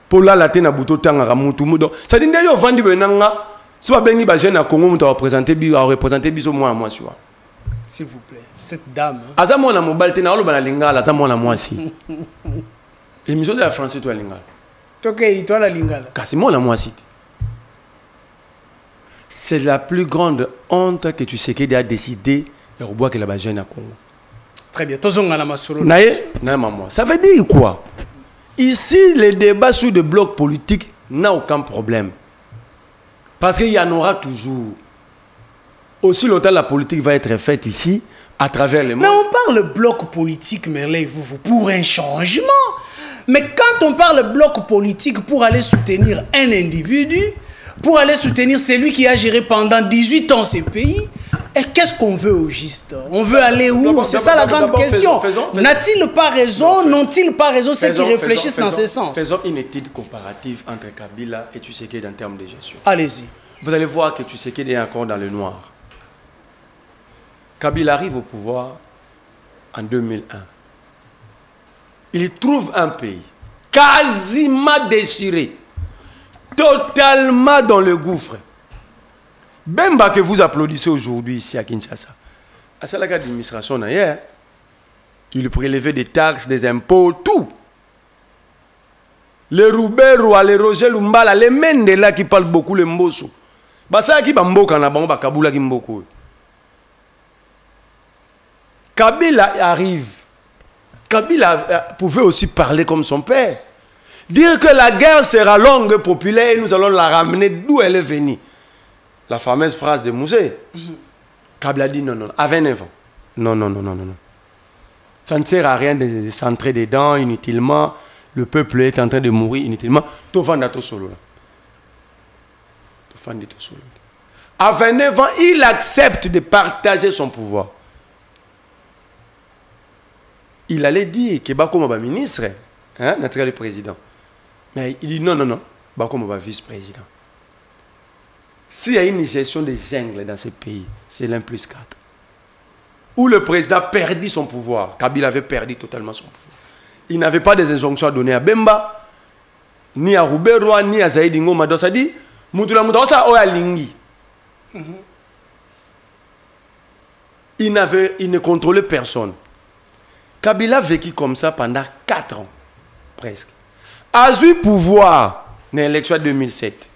Pour la latin à bouton tanga mutumu. Donc, ça dit d'ailleurs vendre benanga. Soit bengi ba jeune à Congo à représenter biso moi à moi sur. S'il vous plaît, cette dame. Azamo na mobile tena olo bana lingala, azamo na moi si. Émission de la français toi lingala. OK, toi la lingala. Kasi moi na moi si. C'est la plus grande honte que tu sais qu'il a décidé de reboire que la jeune à Congo. Très bien. Tozonga na masolo. Naé, na maman. Ça veut dire quoi? Ici, le débat sur le bloc politique n'a aucun problème. Parce qu'il y en aura toujours. Aussi longtemps la politique va être faite ici, à travers le monde. Mais on parle bloc politique, Merley, vous, pour un changement. Mais quand on parle bloc politique pour aller soutenir un individu, pour aller soutenir celui qui a géré pendant 18 ans ces pays, et qu'est-ce qu'on veut au juste? On veut aller où? C'est ça la grande question. N'a-t-il pas raison? N'ont-ils pas raison ceux qui réfléchissent dans ce sens? Faisons une étude comparative entre Kabila et Tshisekedi en termes de gestion. Allez-y. Vous allez voir que Tshisekedi est encore dans le noir. Kabila arrive au pouvoir en 2001. il trouve un pays quasiment déchiré, totalement dans le gouffre. Bemba que vous applaudissez aujourd'hui ici à Kinshasa, à ça l'administration d'ailleurs, il prélevait des taxes, des impôts, tout. Les Roubaix, les Roger Lumbala, les Mendela qui parlent beaucoup le Mbosso. Ça qui bamboka na bango Kabula qui mboko. Kabila arrive. Kabila pouvait aussi parler comme son père. Dire que la guerre sera longue, populaire et nous allons la ramener d'où elle est venue. La fameuse phrase de Mouzé. Kabila dit non, non, à 29 ans. Non, non, non, non, non. Ça ne sert à rien de s'entrer dedans inutilement. Le peuple est en train de mourir inutilement. À 29 ans, il accepte de partager son pouvoir. Il allait dire que Bakouma va ministre, hein, notre président. Mais il dit non, non, non, Bakouma va vice-président. S'il y a une gestion des jungles dans ce pays, c'est l'1+4. Où le président perdit son pouvoir. Kabila avait perdu totalement son pouvoir. Il n'avait pas des injonctions à donner à Bemba, ni à Roubaix, ni à Zaïdi Ngoma. Donc ça dit, Moutoula Moutoula, ça a Lingi. Il ne contrôlait personne. Kabila a vécu comme ça pendant 4 ans, presque. A eu pouvoir dans l'élection de 2007.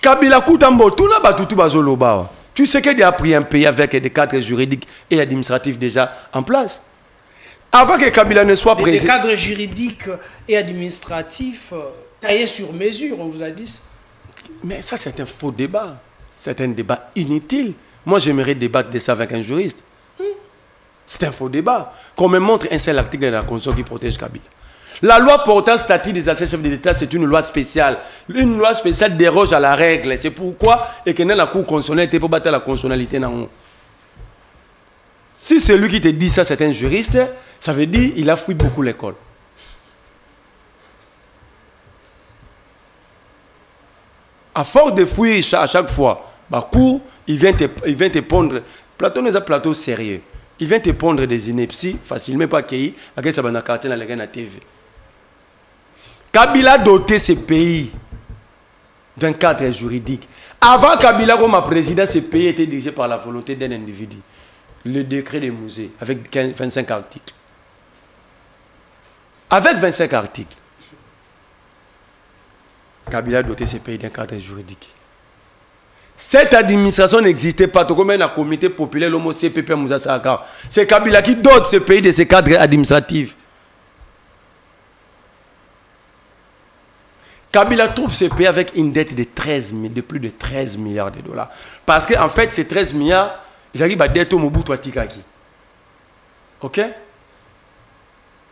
Kabila Koutambo, tout n'a pas tout bazoloba. Tu sais qu'il a pris un pays avec des cadres juridiques et administratifs déjà en place. Avant que Kabila ne soit président. Des cadres juridiques et administratifs taillés sur mesure, on vous a dit ça. Mais ça, c'est un faux débat. C'est un débat inutile. Moi, j'aimerais débattre de ça avec un juriste. C'est un faux débat. Qu'on me montre un seul article de la Constitution qui protège Kabila. La loi portant statut des anciens chefs de l'État, c'est une loi spéciale. Une loi spéciale déroge à la règle. C'est pourquoi, et que dans la Cour constitutionnelle, tu peux battre la constitutionnalité. Si celui qui te dit ça, c'est un juriste, ça veut dire qu'il a fui beaucoup l'école. À force de fuir à chaque fois, Cour, il vient te pondre. Plateau n'est pas plateau sérieux. Il vient te pondre des inepties, facilement pas accueillis, avec sa bande quartier dans la TV. Kabila a doté ce pays d'un cadre juridique. Avant Kabila comme président, ce pays était dirigé par la volonté d'un individu. Le décret des musées, avec 25 articles. Avec 25 articles. Kabila a doté ce pays d'un cadre juridique. Cette administration n'existait pas. Comme un comité populaire, l'homo CPP Moussa Saka. C'est Kabila qui dote ce pays de ses cadres administratifs. Kabila trouve ce pays avec une dette de plus de 13 milliards de dollars. Parce qu'en fait, ces 13 milliards, ils arrivent à dette au Mobutu Atikaki. Ok?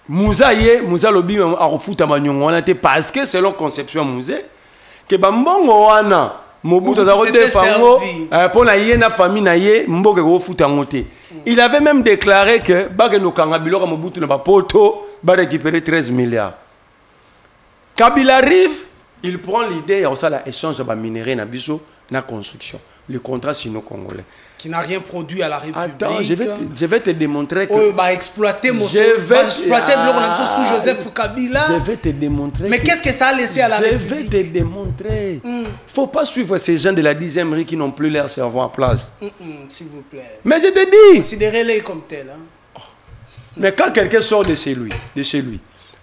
Moussa Lobi a refoutu à Manyongwana parce que selon conception Moussa, que Bambongo Wana, Mobutu a refoutu pour la famille, il avait même déclaré que Bageno Kangabilora Mobutu n'a pas poto, va récupérer 13 milliards. Kabila arrive, il prend l'idée, il y a aussi l'échange de minerais, la construction, le contrat sino-congolais. Qui n'a rien produit à la République. Attends, je vais te démontrer que... Oh, bah exploiter sous Joseph Kabila. Je vais te démontrer. Mais qu'est-ce que ça a laissé à la République? Je vais te démontrer. Il ne faut pas suivre ces gens de la 10e rue qui n'ont plus leur cerveau en place. S'il vous plaît. Mais je te dis. Considérez-les comme tels. Hein. Mais quand quelqu'un sort de chez lui,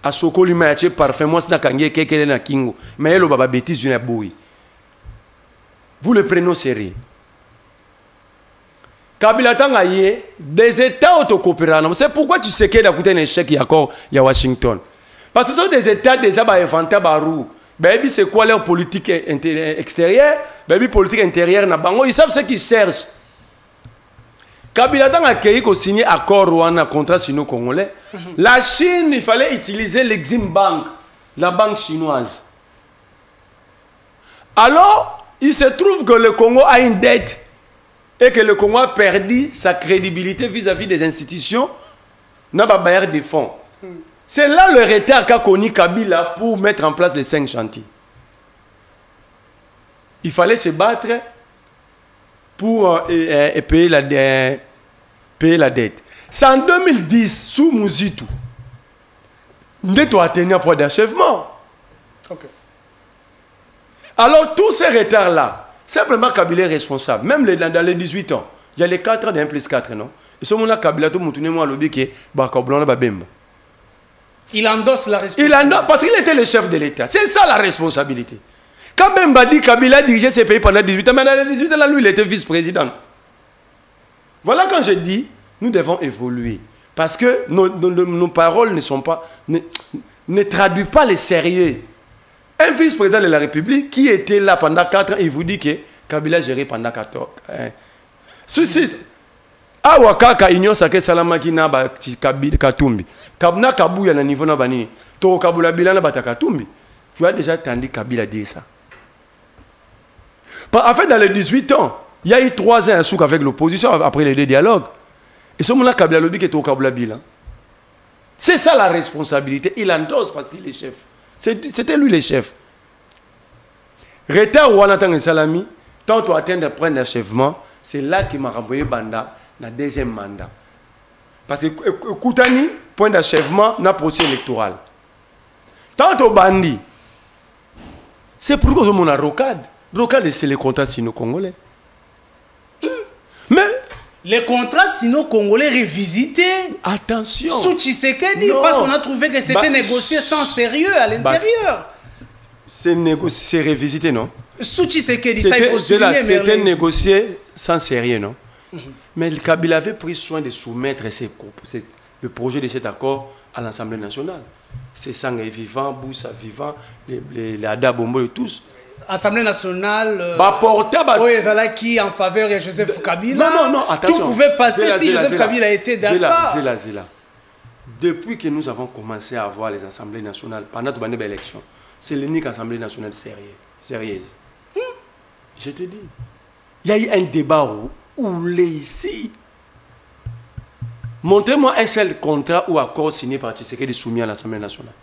à Sokoli Maïché, parfait, moi, c'est un quelqu'un na Kingo. Mais elle, baba bêtise, je n'ai pas. Vous le prenez au sérieux. Kabila Tangaye, des États autocoopérants. C'est pourquoi tu sais qu'il y a un échec il y a Washington. Parce que ce sont des États déjà inventés Barou. Baby, c'est quoi leur politique extérieure? Baby, politique intérieure, ils savent ce qu'ils cherchent. Kabila Tangaye a signé un accord ou un contrat sino-congolais. La Chine, il fallait utiliser l'Exim Bank, la banque chinoise. Alors, il se trouve que le Congo a une dette. Et que le Congo a perdu sa crédibilité vis-à-vis des institutions, n'a pas baillé des fonds. C'est là le retard qu'a connu Kabila pour mettre en place les 5 chantiers. Il fallait se battre pour payer la dette. C'est en 2010, sous Mouzitou, Nous doit tenir point d'achèvement. Ok. Alors, tous ces retards-là, simplement Kabila est responsable. Même dans les 18 ans, il y a les 4 ans d'un plus 4, non? Et ce moment-là, Kabila, tout le monde a lobby qui est Bakablan, Babemba. Il endosse la responsabilité. Il endosse, parce qu'il était le chef de l'État. C'est ça la responsabilité. Quand Bemba dit Kabila dirigeait ces pays pendant 18 ans, mais dans les 18 ans, là, lui, il était vice-président. Voilà quand je dis, nous devons évoluer. Parce que nos paroles ne traduisent pas les sérieux. Un vice-président de la République qui était là pendant 4 ans, il vous dit que Kabila a géré pendant 14 ans. Ceci, Awakaka Union Sake Salamaki na ba Kabila Katumbi. Kabna Kabouya na niveau na bani. To Kabula Bila na bata Katumbi. Tu as déjà entendu Kabila dire ça. En fait, dans les 18 ans, il y a eu 3 ans un souk avec l'opposition après les 2 dialogues. Et ce moment-là, Kabila Lobi qui est au Kabula Bila. C'est ça la responsabilité. Il endosse parce qu'il est chef. C'était lui le chef. Retard ou Anatang Salami, tant tu atteins de prendre l'achèvement, c'est là qu'il m'a renvoyé Banda dans le 2e mandat. Parce que Koutani, point d'achèvement, n'a procès électoral. Tant au Bandi, c'est pourquoi on a rocade. Rocade, c'est les contrats sino-congolais. Mais les contrats sino-congolais revisités. Attention. Sous Tshisekedi, parce qu'on a trouvé que c'était négocié sans sérieux à l'intérieur. C'est revisité, non? Sous Tshisekedi, ça il faut souligner. C'était négocié sans sérieux, non? Mais le Kabila avait pris soin de soumettre le projet de cet accord à l'Assemblée nationale. C'est Sangay vivant, Boussa vivant, les Ada Bombo et tous. Assemblée nationale, qui en faveur de Joseph Kabila. Non, attention. Tout pouvait passer si Joseph Kabila était d'accord. Zéla. Depuis que nous avons commencé à avoir les assemblées nationales, pendant toute l'élection, c'est l'unique assemblée nationale sérieuse. Je te dis. Il y a eu un débat où les ici. Montrez-moi un seul contrat ou accord signé par Tshisekedi soumis à l'Assemblée nationale.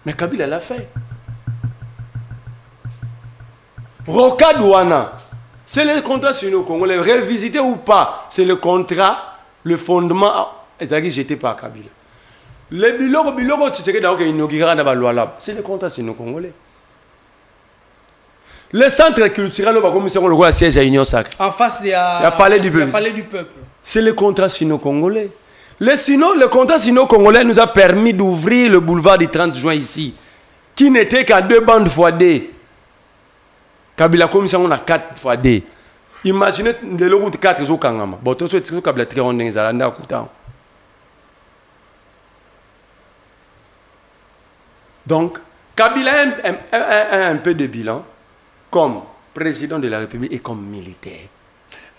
Mais Kabila l'a fait. Rocadouana, c'est le contrat sino-congolais, révisité ou pas, c'est le contrat, le fondement, jeté par Kabila. Le bilan, c'est le contrat sino-congolais. Le centre culturel, le roi siège à Union Sacrée. En face, il y a Palais du Peuple. C'est le contrat sino-congolais. Le contrat sino-congolais nous a permis d'ouvrir le boulevard du 30 juin ici, qui n'était qu'à 2 bandes x2. Kabila comme ça on a 4 fois D. Imaginez de l'eau 4 jours kangama. Bon tout ça c'est Kabila très on est zalanda kutan. Donc Kabila a un peu de bilan comme président de la République et comme militaire.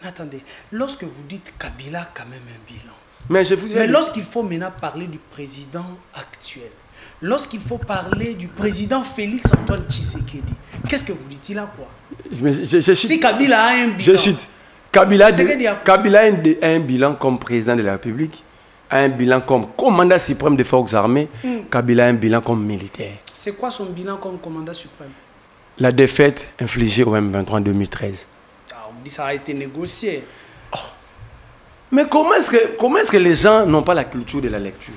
Attendez, lorsque vous dites Kabila a quand même un bilan. Mais lorsqu'il faut maintenant parler du président actuel, lorsqu'il faut parler du président Félix Antoine Tshisekedi, qu'est-ce que vous dites? Il a quoi? Si Kabila a un bilan. Je cite. Kabila a un bilan comme président de la République, a un bilan comme commandant suprême des forces armées, Kabila a un bilan comme militaire. C'est quoi son bilan comme commandant suprême? La défaite infligée au M23 en 2013. On dit que ça a été négocié. Oh. Mais comment est-ce que les gens n'ont pas la culture de la lecture?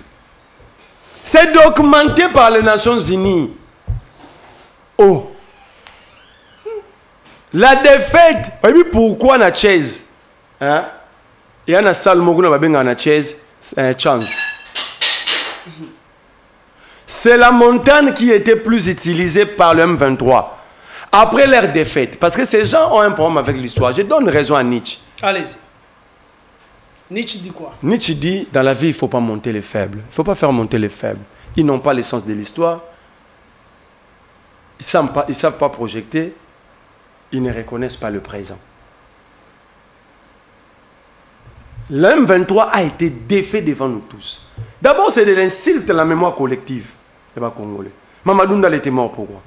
C'est documenté par les Nations Unies. Oh. La défaite. Pourquoi na chaise? Hein? Il y a une salle na chaise, c'est un change. C'est la montagne qui était plus utilisée par le M23. Après leur défaite. Parce que ces gens ont un problème avec l'histoire. Je donne raison à Nietzsche. Allez-y. Nietzsche dit quoi? Nietzsche dit, dans la vie, il ne faut pas monter les faibles. Il ne faut pas faire monter les faibles. Ils n'ont pas l'essence de l'histoire. Ils ne savent pas projeter. Ils ne reconnaissent pas le présent. Le M23 a été défait devant nous tous. D'abord, c'est de l'insulte de la mémoire collective. C'est pas congolais. Mamadou Ndala était mort pourquoi?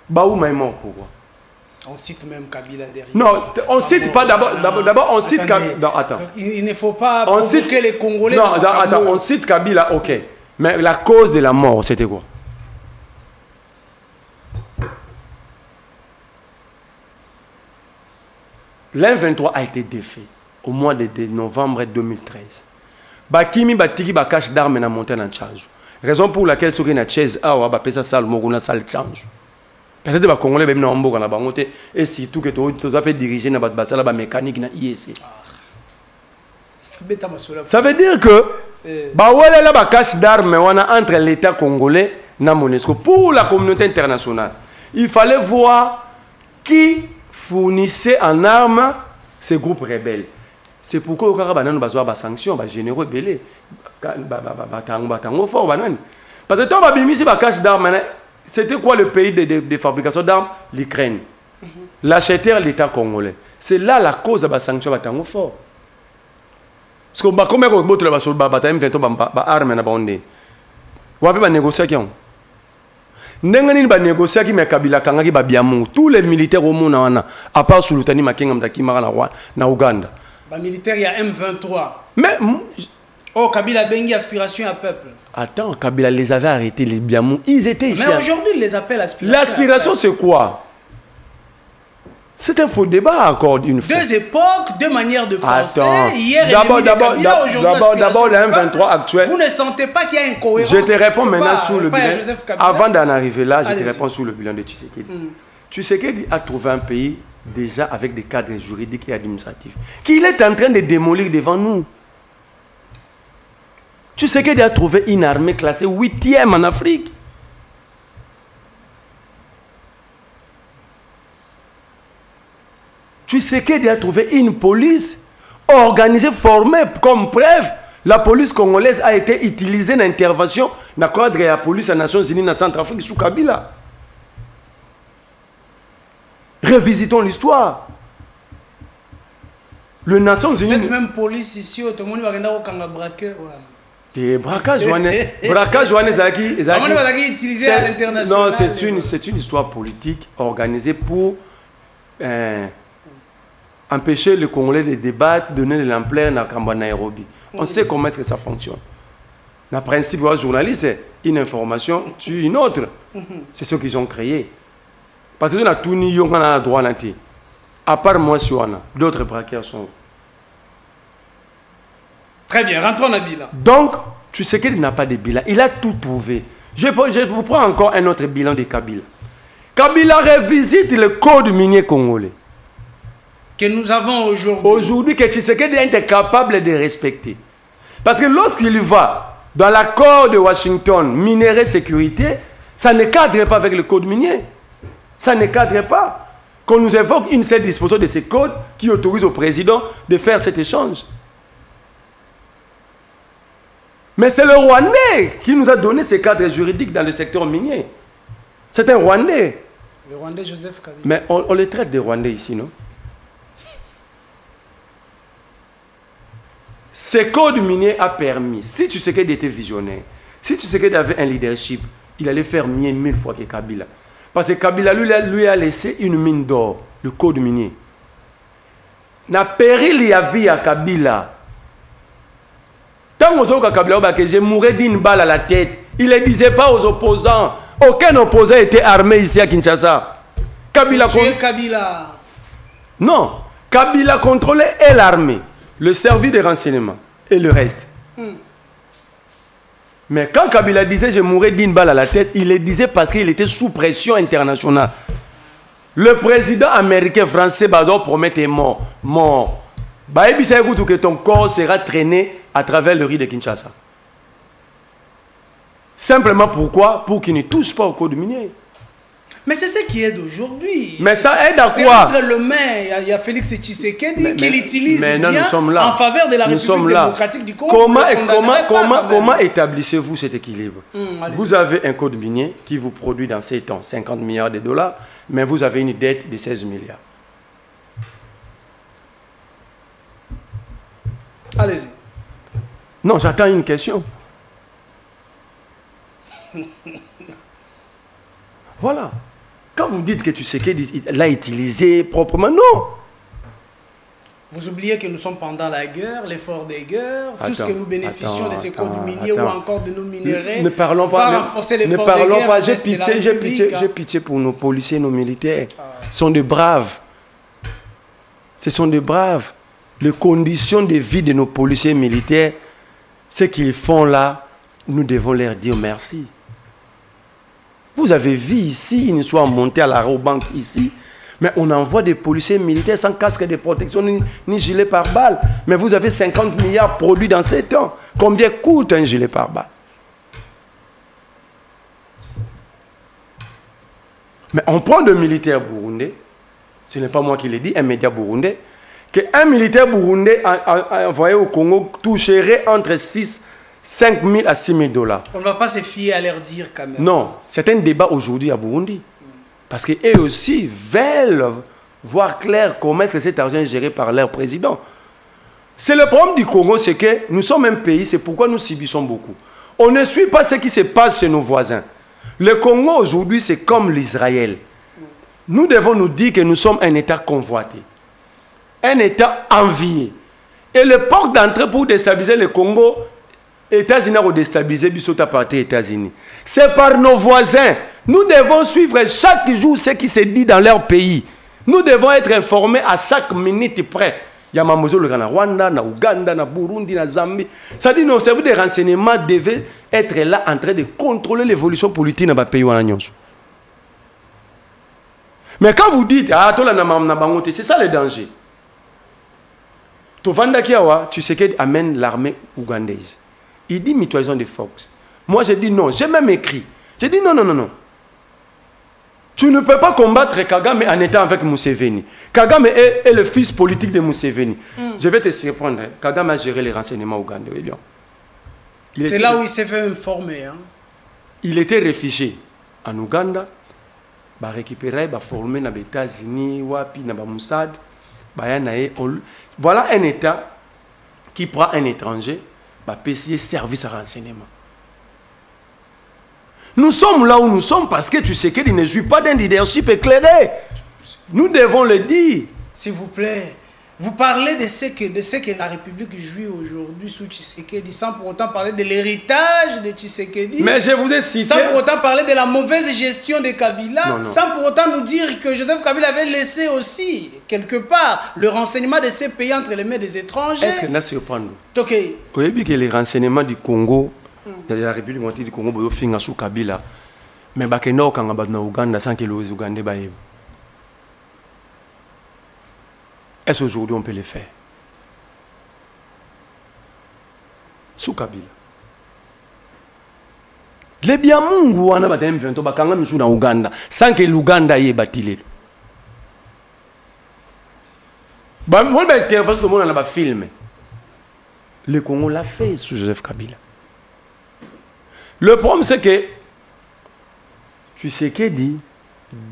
Baouma est mort pourquoi? On cite même Kabila derrière. Non, on cite pas d'abord on cite Kabila. Attends. Il ne faut pas provoquer les Congolais. Non, attends, on cite Kabila, ok. Mais la cause de la mort, c'était quoi? L'M23 a été défait au mois de novembre 2013. Bakimi Batiki Bakash d'armes na montagne en charge. Raison pour laquelle ceux qui ont une chaise, ça salle, une salle change. Peut-être que les Congolais sont en train de et surtout que tu as diriger la mécanique na IEC. Ça veut dire que la cache d'armes entre l'État congolais et la MONUSCO pour la communauté internationale. Il fallait voir qui fournissait en armes ces groupes rebelles. C'est pourquoi il y a des sanctions, des généraux belés. Parce que quand on a cache d'armes, c'était quoi le pays de fabrication d'armes? L'Ukraine. L'acheteur, l'État congolais. C'est là la cause de la sanction de fort. Parce que combien de gens ont été armes négociation. Tous les militaires au monde, à part Sultani Makenga Mtakimara na Ouganda. Les militaires, il y a M23. Mais oh, Kabila Bengi, aspiration à peuple. Attends, Kabila les avait arrêtés, les Biamou. Ils étaient ici. Mais aujourd'hui, ils les appellent aspiration. L'aspiration, c'est quoi? C'est un faux débat, encore une fois. Deux époques, deux manières de penser. Attends. Hier, d'abord, le M23 actuel. Vous ne sentez pas qu'il y a une cohérence? Je te réponds maintenant sur le bilan. Avant d'en arriver là, je te réponds sur le bilan de Tshisekedi. Tshisekedi a trouvé un pays déjà avec des cadres juridiques et administratifs qu'il est en train de démolir devant nous. Tshisekedi a trouvé une armée classée 8e en Afrique. Tshisekedi a trouvé une police organisée, formée. Comme preuve, la police congolaise a été utilisée dans l'intervention dans le cadre de la police des Nations Unies dans Centrafrique sous Kabila. Revisitons l'histoire. Le Nations Unies. Cette même police ici, tout le monde va regarder au Kanga braqueur. Braquage, utilisé à l'international. Non, c'est une histoire politique organisée pour empêcher les Congolais de débattre, donner de l'ampleur dans Nairobi. On sait comment est-ce que ça fonctionne. Le principe du journaliste, une information tue une autre. C'est ce qu'ils ont créé. Parce que nous avons tout le droit. À part moi, d'autres braqueurs sont. Très bien, rentrons dans le bilan. Donc, tu sais qu'il n'a pas de bilan. Il a tout trouvé. Je vous prends encore un autre bilan de Kabila. Kabila revisite le code minier congolais. Que nous avons aujourd'hui. Aujourd'hui, que Tshisekedi est capable de respecter. Parce que lorsqu'il va dans l'accord de Washington, minerai sécurité, ça ne cadre pas avec le code minier. Ça ne cadre pas. Qu'on nous évoque une seule disposition de ces codes qui autorise au président de faire cet échange. Mais c'est le Rwandais qui nous a donné ces cadres juridiques dans le secteur minier. C'est un Rwandais. Le Rwandais Joseph Kabila. Mais on les traite de Rwandais ici, non? Ce code minier a permis, si tu sais qu'il était visionnaire, si tu sais qu'il avait un leadership, il allait faire mieux 1000 fois que Kabila. Parce que Kabila lui a laissé une mine d'or, le code minier. Na péril il y a vie à Kabila. Tant que Kabila je mourrais d'une balle à la tête, il ne le disait pas aux opposants. Aucun opposant était armé ici à Kinshasa. Kabila Kabila. Non, Kabila contrôlait et l'armée, le service de renseignement et le reste. Mais quand Kabila disait je mourrais d'une balle à la tête, il le disait parce qu'il était sous pression internationale. Le président américain français Bador promettait mort. Mort. Que ton corps sera traîné à travers le riz de Kinshasa. Simplement pourquoi? Pour qu'il ne touche pas au code minier. Mais c'est ce qui aide aujourd'hui. Mais ça aide à quoi? C'est entre le main, il y a Félix Tshisekedi qui l'utilise bien en faveur de la République démocratique du Congo. Comment établissez-vous cet équilibre? Vous avez un code minier qui vous produit dans 7 ans 50 milliards de dollars, mais vous avez une dette de 16 milliards. Allez-y. Non, j'attends une question. Voilà. Quand vous dites que tu sais qu'il l'a utilisé proprement, non. Vous oubliez que nous sommes pendant la guerre, l'effort des guerres, tout ce que nous bénéficions de ces codes miniers ou encore de nos minéraux. Ne parlons pas. Renforcer l'effort des guerres. J'ai pitié pour nos policiers, nos militaires. Ce sont des braves. Ce sont des braves. Les conditions de vie de nos policiers militaires, ce qu'ils font là, nous devons leur dire merci. Vous avez vu ici, ils sont montés à la banque ici, mais on envoie des policiers militaires sans casque de protection ni gilet pare-balles. Mais vous avez 50 milliards produits dans 7 ans. Combien coûte un gilet pare-balles? Mais on prend de militaires burundais, ce n'est pas moi qui l'ai dit, un média burundais, qu'un militaire burundais envoyé au Congo toucherait entre 5 000 à 6 000 $. On ne va pas se fier à leur dire quand même. Non, c'est un débat aujourd'hui à Burundi. Parce qu'eux aussi veulent voir clair comment est-ce que cet argent est géré par leur président. C'est le problème du Congo, c'est que nous sommes un pays, c'est pourquoi nous subissons beaucoup. On ne suit pas ce qui se passe chez nos voisins. Le Congo aujourd'hui, c'est comme l'Israël. Nous devons nous dire que nous sommes un État convoité. Un État envié. Et le port d'entrée pour déstabiliser le Congo, les États-Unis ont déstabilisé à partir des États-Unis. C'est par nos voisins. Nous devons suivre chaque jour ce qui se dit dans leur pays. Nous devons être informés à chaque minute près. Il y a Mamozolo na Rwanda, na Ouganda, na Burundi, na Zambie. Ça dit nos services de renseignement devaient être là en train de contrôler l'évolution politique dans le pays. Mais quand vous dites, ah, c'est ça le danger. Tu sais qu'il amène l'armée ougandaise. Il dit mutualisation des forces. Moi, j'ai dit non. J'ai même écrit. J'ai dit non, non, non, non. Tu ne peux pas combattre Kagame en étant avec Museveni. Kagame est le fils politique de Museveni. Je vais te surprendre. Kagame a géré les renseignements ougandais. C'est là où il s'est fait informer. Hein? Il était réfugié en Ouganda. Il a récupéré, il a formé dans les États-Unis, dans les Moussad. Voilà un État qui prend un étranger, il a payé service à renseignement. Nous sommes là où nous sommes parce que tu sais qu'il ne jouit pas d'un leadership éclairé. Nous devons le dire. S'il vous plaît, vous parlez de ce que la République jouit aujourd'hui sous Tshisekedi, sans pour autant parler de l'héritage de Tshisekedi. Mais je vous ai cité... Sans pour autant parler de la mauvaise gestion de Kabila. Non, non. Sans pour autant nous dire que Joseph Kabila avait laissé aussi, quelque part, le renseignement de ces pays entre les mains des étrangers. Est-ce que là, surprendre? Ok. Vous avez vu que les renseignements du Congo... Il y a la République démocratique du Congo, il y a sous Kabila. Mais il y a en Ouganda sans que les Ougandais baillent. Est-ce qu'aujourd'hui on peut le faire? Sous Kabila. Les Biamungu, on a battu M23, bakanga misu na Ouganda, sans que l'Ouganda y ait battu. Moi, parce que le monde a filmé. Le Congo l'a fait sous Joseph Kabila. Le problème, c'est que Tshisekedi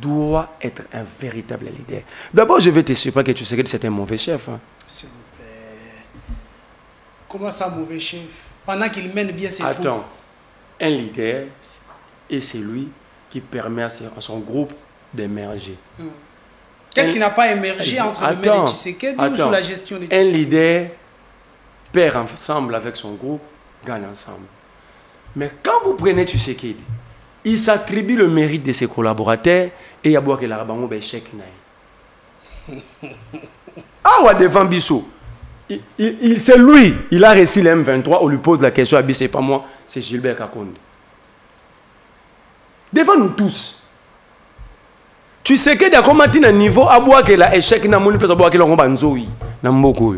doit être un véritable leader. D'abord, je vais te surprendre que Tshisekedi, c'est un mauvais chef. Hein. S'il vous plaît. Comment ça, mauvais chef? Pendant qu'il mène bien ses troupes. Attends. Un leader, et c'est lui qui permet à son groupe d'émerger. Qu'est-ce qui n'a pas émergé entre les mains de Tshisekedi ou sous la gestion de Tshisekedi? Un leader perd ensemble avec son groupe, gagne ensemble. Mais quand vous prenez Tshisekedi, il s'attribue le mérite de ses collaborateurs et il y a beaucoup de l'arabango échec. Ah ouais, devant Bissot. C'est lui, il a réussi le M23, on lui pose la question à Bissot, c'est pas moi, c'est Gilbert Kakonde. Devant nous tous. Tshisekedi a commenté un niveau à boire que la échec n'a pas à boire que l'on va en zoï. N'amboko.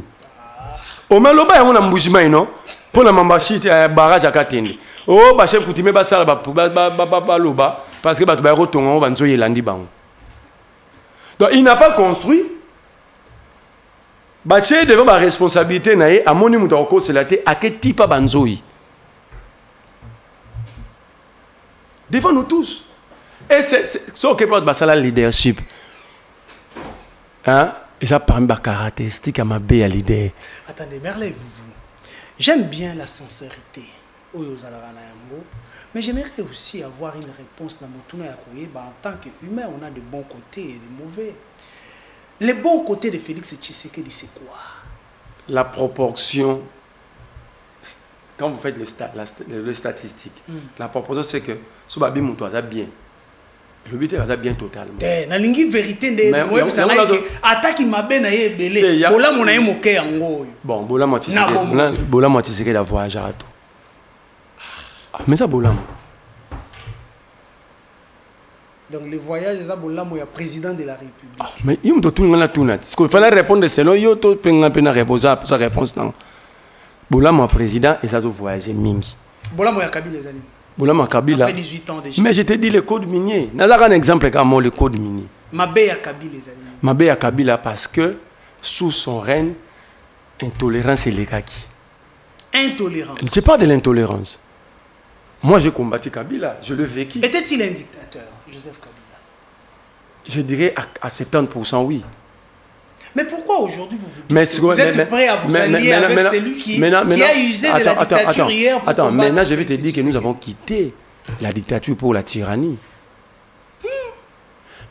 Au moins, l'on va en embouchement, non? Pour la mambachi, il y a un barrage à Katende. Oh, bah chef coutumier ba sala ba loba parce que ba ba rotonga ba nzoye landi bango. Donc il n'a pas construit. Ba tché devant ba responsabilité naé amoni muto ko selate aketi pa banzoyi. Devant nous tous. Et c'est ce que porte ba sala leadership. Hein? Et ça parmi ba caractéristique à ma bé à leader. Attendez, Merlez vous. J'aime bien la sincérité. Mais j'aimerais aussi avoir une réponse dans mon tournoi en tant qu'humain, on a de bons côtés et de mauvais. Les bons côtés de Félix Tshisekedi, c'est quoi? La proportion, quand vous faites les statistiques, la proportion c'est que ce babi mouto a bien. Le but est bien totalement. Na lingi vérité de moi ça na que attaque m'a ben na yebele. Bola mon na moké ango. Bon, bola moi Tshisekedi. Bola moi Tshisekedi la voyage à tout. Mais ça, Bolamo. Donc les voyages, ça, Bolamo, il y a président de la République. Mais il me doit tout le monde. Il fallait répondre selon yo, tout le monde peut répondre à sa réponse. Bolamo, président, et ça, doit voyager mingi. Bolamo, il y a Kabila, les amis. Bolamo, Kabila. Après 18 ans déjà. Mais je te dis le code minier. N'a un exemple comme le code minier. Mabé à Kabila, les amis. Mabé à Kabila parce que sous son règne, intolérance et l'égaki. Intolérance. Je parle de l'intolérance. Moi, j'ai combattu Kabila, je le vécu. Était-il un dictateur, Joseph Kabila? Je dirais à 70% oui. Mais pourquoi aujourd'hui vous êtes prêt à vous allier avec celui qui a usé de la dictature hier pour Attends, maintenant je vais te Félix dire que nous avons quitté la dictature pour la tyrannie.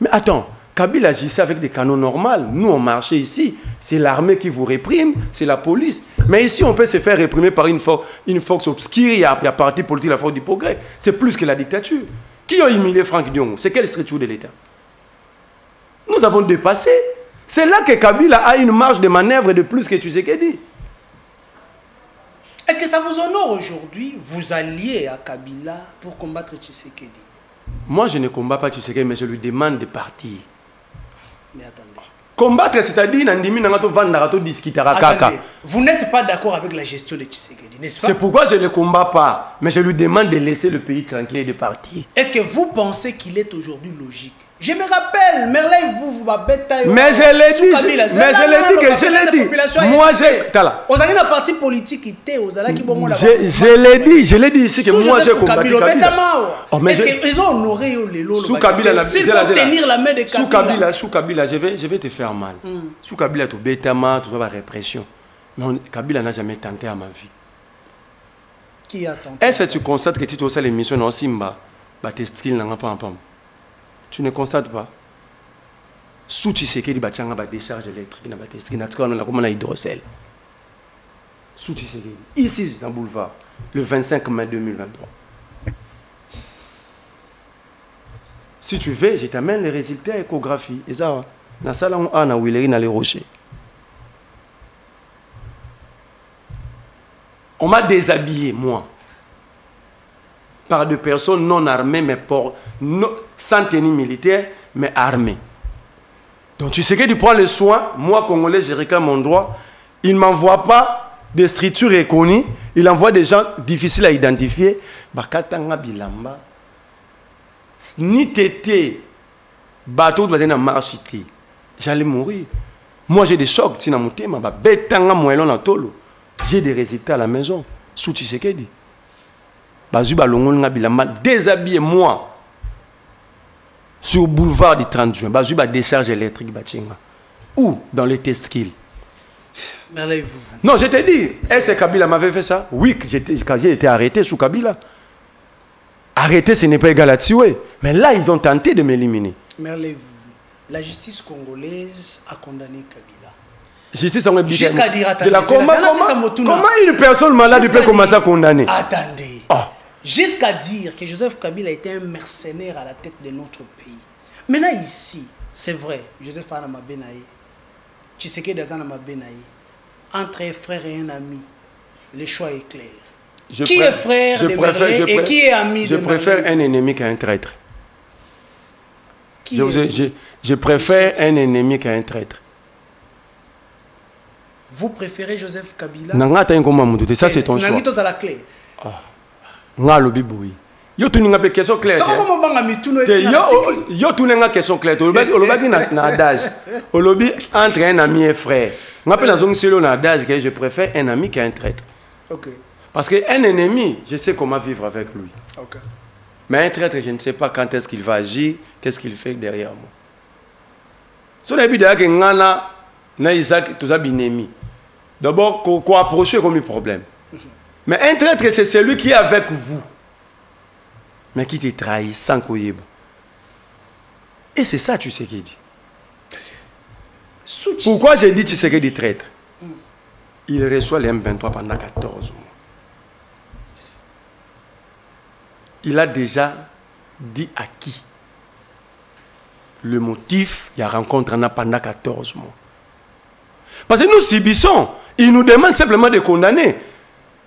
Mais attends, Kabila agissait avec des canons normaux. Nous, on marchait ici. C'est l'armée qui vous réprime, c'est la police. Mais ici, on peut se faire réprimer par une force obscure. Il y a parti politique, la force du progrès. C'est plus que la dictature. Qui a humilié Franck Diongo? C'est quelle structure de l'État? Nous avons dépassé. C'est là que Kabila a une marge de manœuvre de plus que Tshisekedi. Est-ce que ça vous honore aujourd'hui, vous alliez à Kabila pour combattre Tshisekedi? Moi, je ne combats pas Tshisekedi, mais je lui demande de partir. Mais attendez. Combattre, c'est-à-dire, vous n'êtes pas d'accord avec la gestion de Tshisekedi, n'est-ce pas? C'est pourquoi je ne le combats pas, mais je lui demande de laisser le pays tranquille et de partir. Est-ce que vous pensez qu'il est aujourd'hui logique? Je me rappelle, Merlin, vous m'avez taillé. Mais je l'ai dit, je l'ai dit. Moi, Vous avez une partie politique qui était aux Alaki Bongo. Je l'ai dit ici que moi, j'ai combattu Kabila. Est-ce qu'ils ont honoré les lots? Sous Kabila, s'il faut tenir la main de Kabila. Sous Kabila, je vais te faire mal. Sous Kabila, tu bétama, tu vois la répression. Mais Kabila n'a jamais tenté à ma vie. Qui a tenté? Est-ce que tu constates que tu as l'émission dans Simba, Batestil n'a pas un pomme? Tu ne constates pas? Sous Tshisekedi, il y a des décharges électriques, il y a des hydrocèle. Sous Tshisekedi. Ici, dans le boulevard, le 25 mai 2023. Si tu veux, je t'amène les résultats échographie. Et ça, dans la salle où on a Willery, dans les rochers. On m'a déshabillé, moi, par des personnes non armées, mais sans tenue militaire, mais armées. Donc tu sais que tu prends le soin, moi Congolais, je réclame mon droit, il ne m'envoie pas des structures reconnues, il envoie des gens difficiles à identifier. Bakatanga bilamba, ni tété, bateau de la marche, j'allais mourir. Moi j'ai des chocs, si na mutema, betanga moelon na tolo. J'ai des résultats à la maison, sous Tshisekedi. Déshabillez-moi sur le boulevard du 30 juin. Bazuba décharge électrique. Ou dans les Tesquilles. Non, je t'ai dit. Est-ce que Kabila m'avait fait ça? Oui, quand j'ai été arrêté sous Kabila. Arrêté, ce n'est pas égal à tuer. Mais là, ils ont tenté de m'éliminer. La justice congolaise a condamné Kabila. Justice en jusqu'à dire, attendez, comment une personne malade peut commencer à condamner? Attendez. Jusqu'à dire que Joseph Kabila était un mercenaire à la tête de notre pays. Maintenant ici, c'est vrai, Joseph Anama Benaye, Tshisekedi Azanama Benaye, entre un frère et un ami, le choix est clair. Qui est frère de Merlin et qui est ami de Merlin? Je préfère un ennemi qu'un traître. Je préfère un ennemi qu'un traître. Vous préférez Joseph Kabila? Ça c'est ton choix. À la clé. Nga lobi boui. Yo tu n'as pas question claire. Yo tu n'as question claire. Olobi na adage. Olobi entre un ami et frère. Nga pe na zong selo na adage que je préfère un ami qu'un traître. OK. Parce que un ennemi, je sais comment vivre avec lui. OK. Mais un traître, je ne sais pas quand est-ce qu'il va agir, qu'est-ce qu'il fait derrière moi. So na bi da ke ngana na Isaac tout ça binemi. D'abord quoi approcher comme un problème. Mais un traître, c'est celui qui est avec vous, mais qui te trahit sans koyeba. Et c'est ça, tu sais qui dit. Pourquoi j'ai dit tu sais qui dit traître? Il reçoit les M23 pendant 14 mois. Il a déjà dit à qui le motif, il y a rencontre pendant 14 mois. Parce que nous subissons, il nous demande simplement de condamner.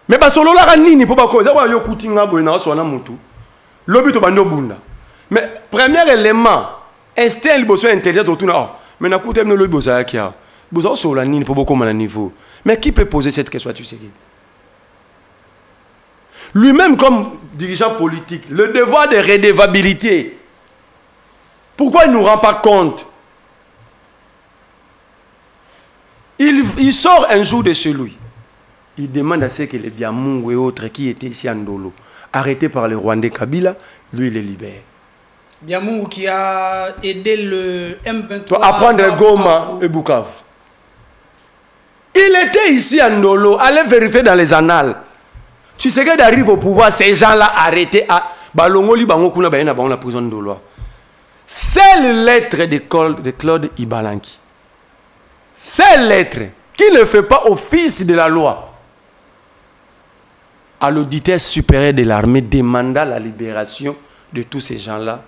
Mais basolo la nini pour pas causer yo kutinga boina so na mutu. Lobi to bando bunda. Mais premier élément, instinct liboso intelligence autour na. Mais na kutem no lobi bosa kia. Bosa so la nini pour beaucoup à niveau. Mais qui peut poser cette question tu sais? Lui-même comme dirigeant politique, le devoir de redevabilité. Pourquoi il ne nous rend pas compte? Il sort un jour de chez lui. Il demande à ceux que les Biamou et autres qui étaient ici à Ndolo, arrêtés par le Rwandais Kabila, lui il les libère. Biamou qui a aidé le M23 à prendre Goma et Bukavu. Il était ici à Ndolo, allez vérifier dans les annales. Tu sais qu'il arrive au pouvoir, ces gens-là arrêtés à Balongoli, Bangokuna, Bayena, la prison de Ndolo. C'est le lettre de Claude Ibalanki. Ces lettres qui ne fait pas office de la loi à l'auditeur supérieur de l'armée demanda la libération de tous ces gens-là.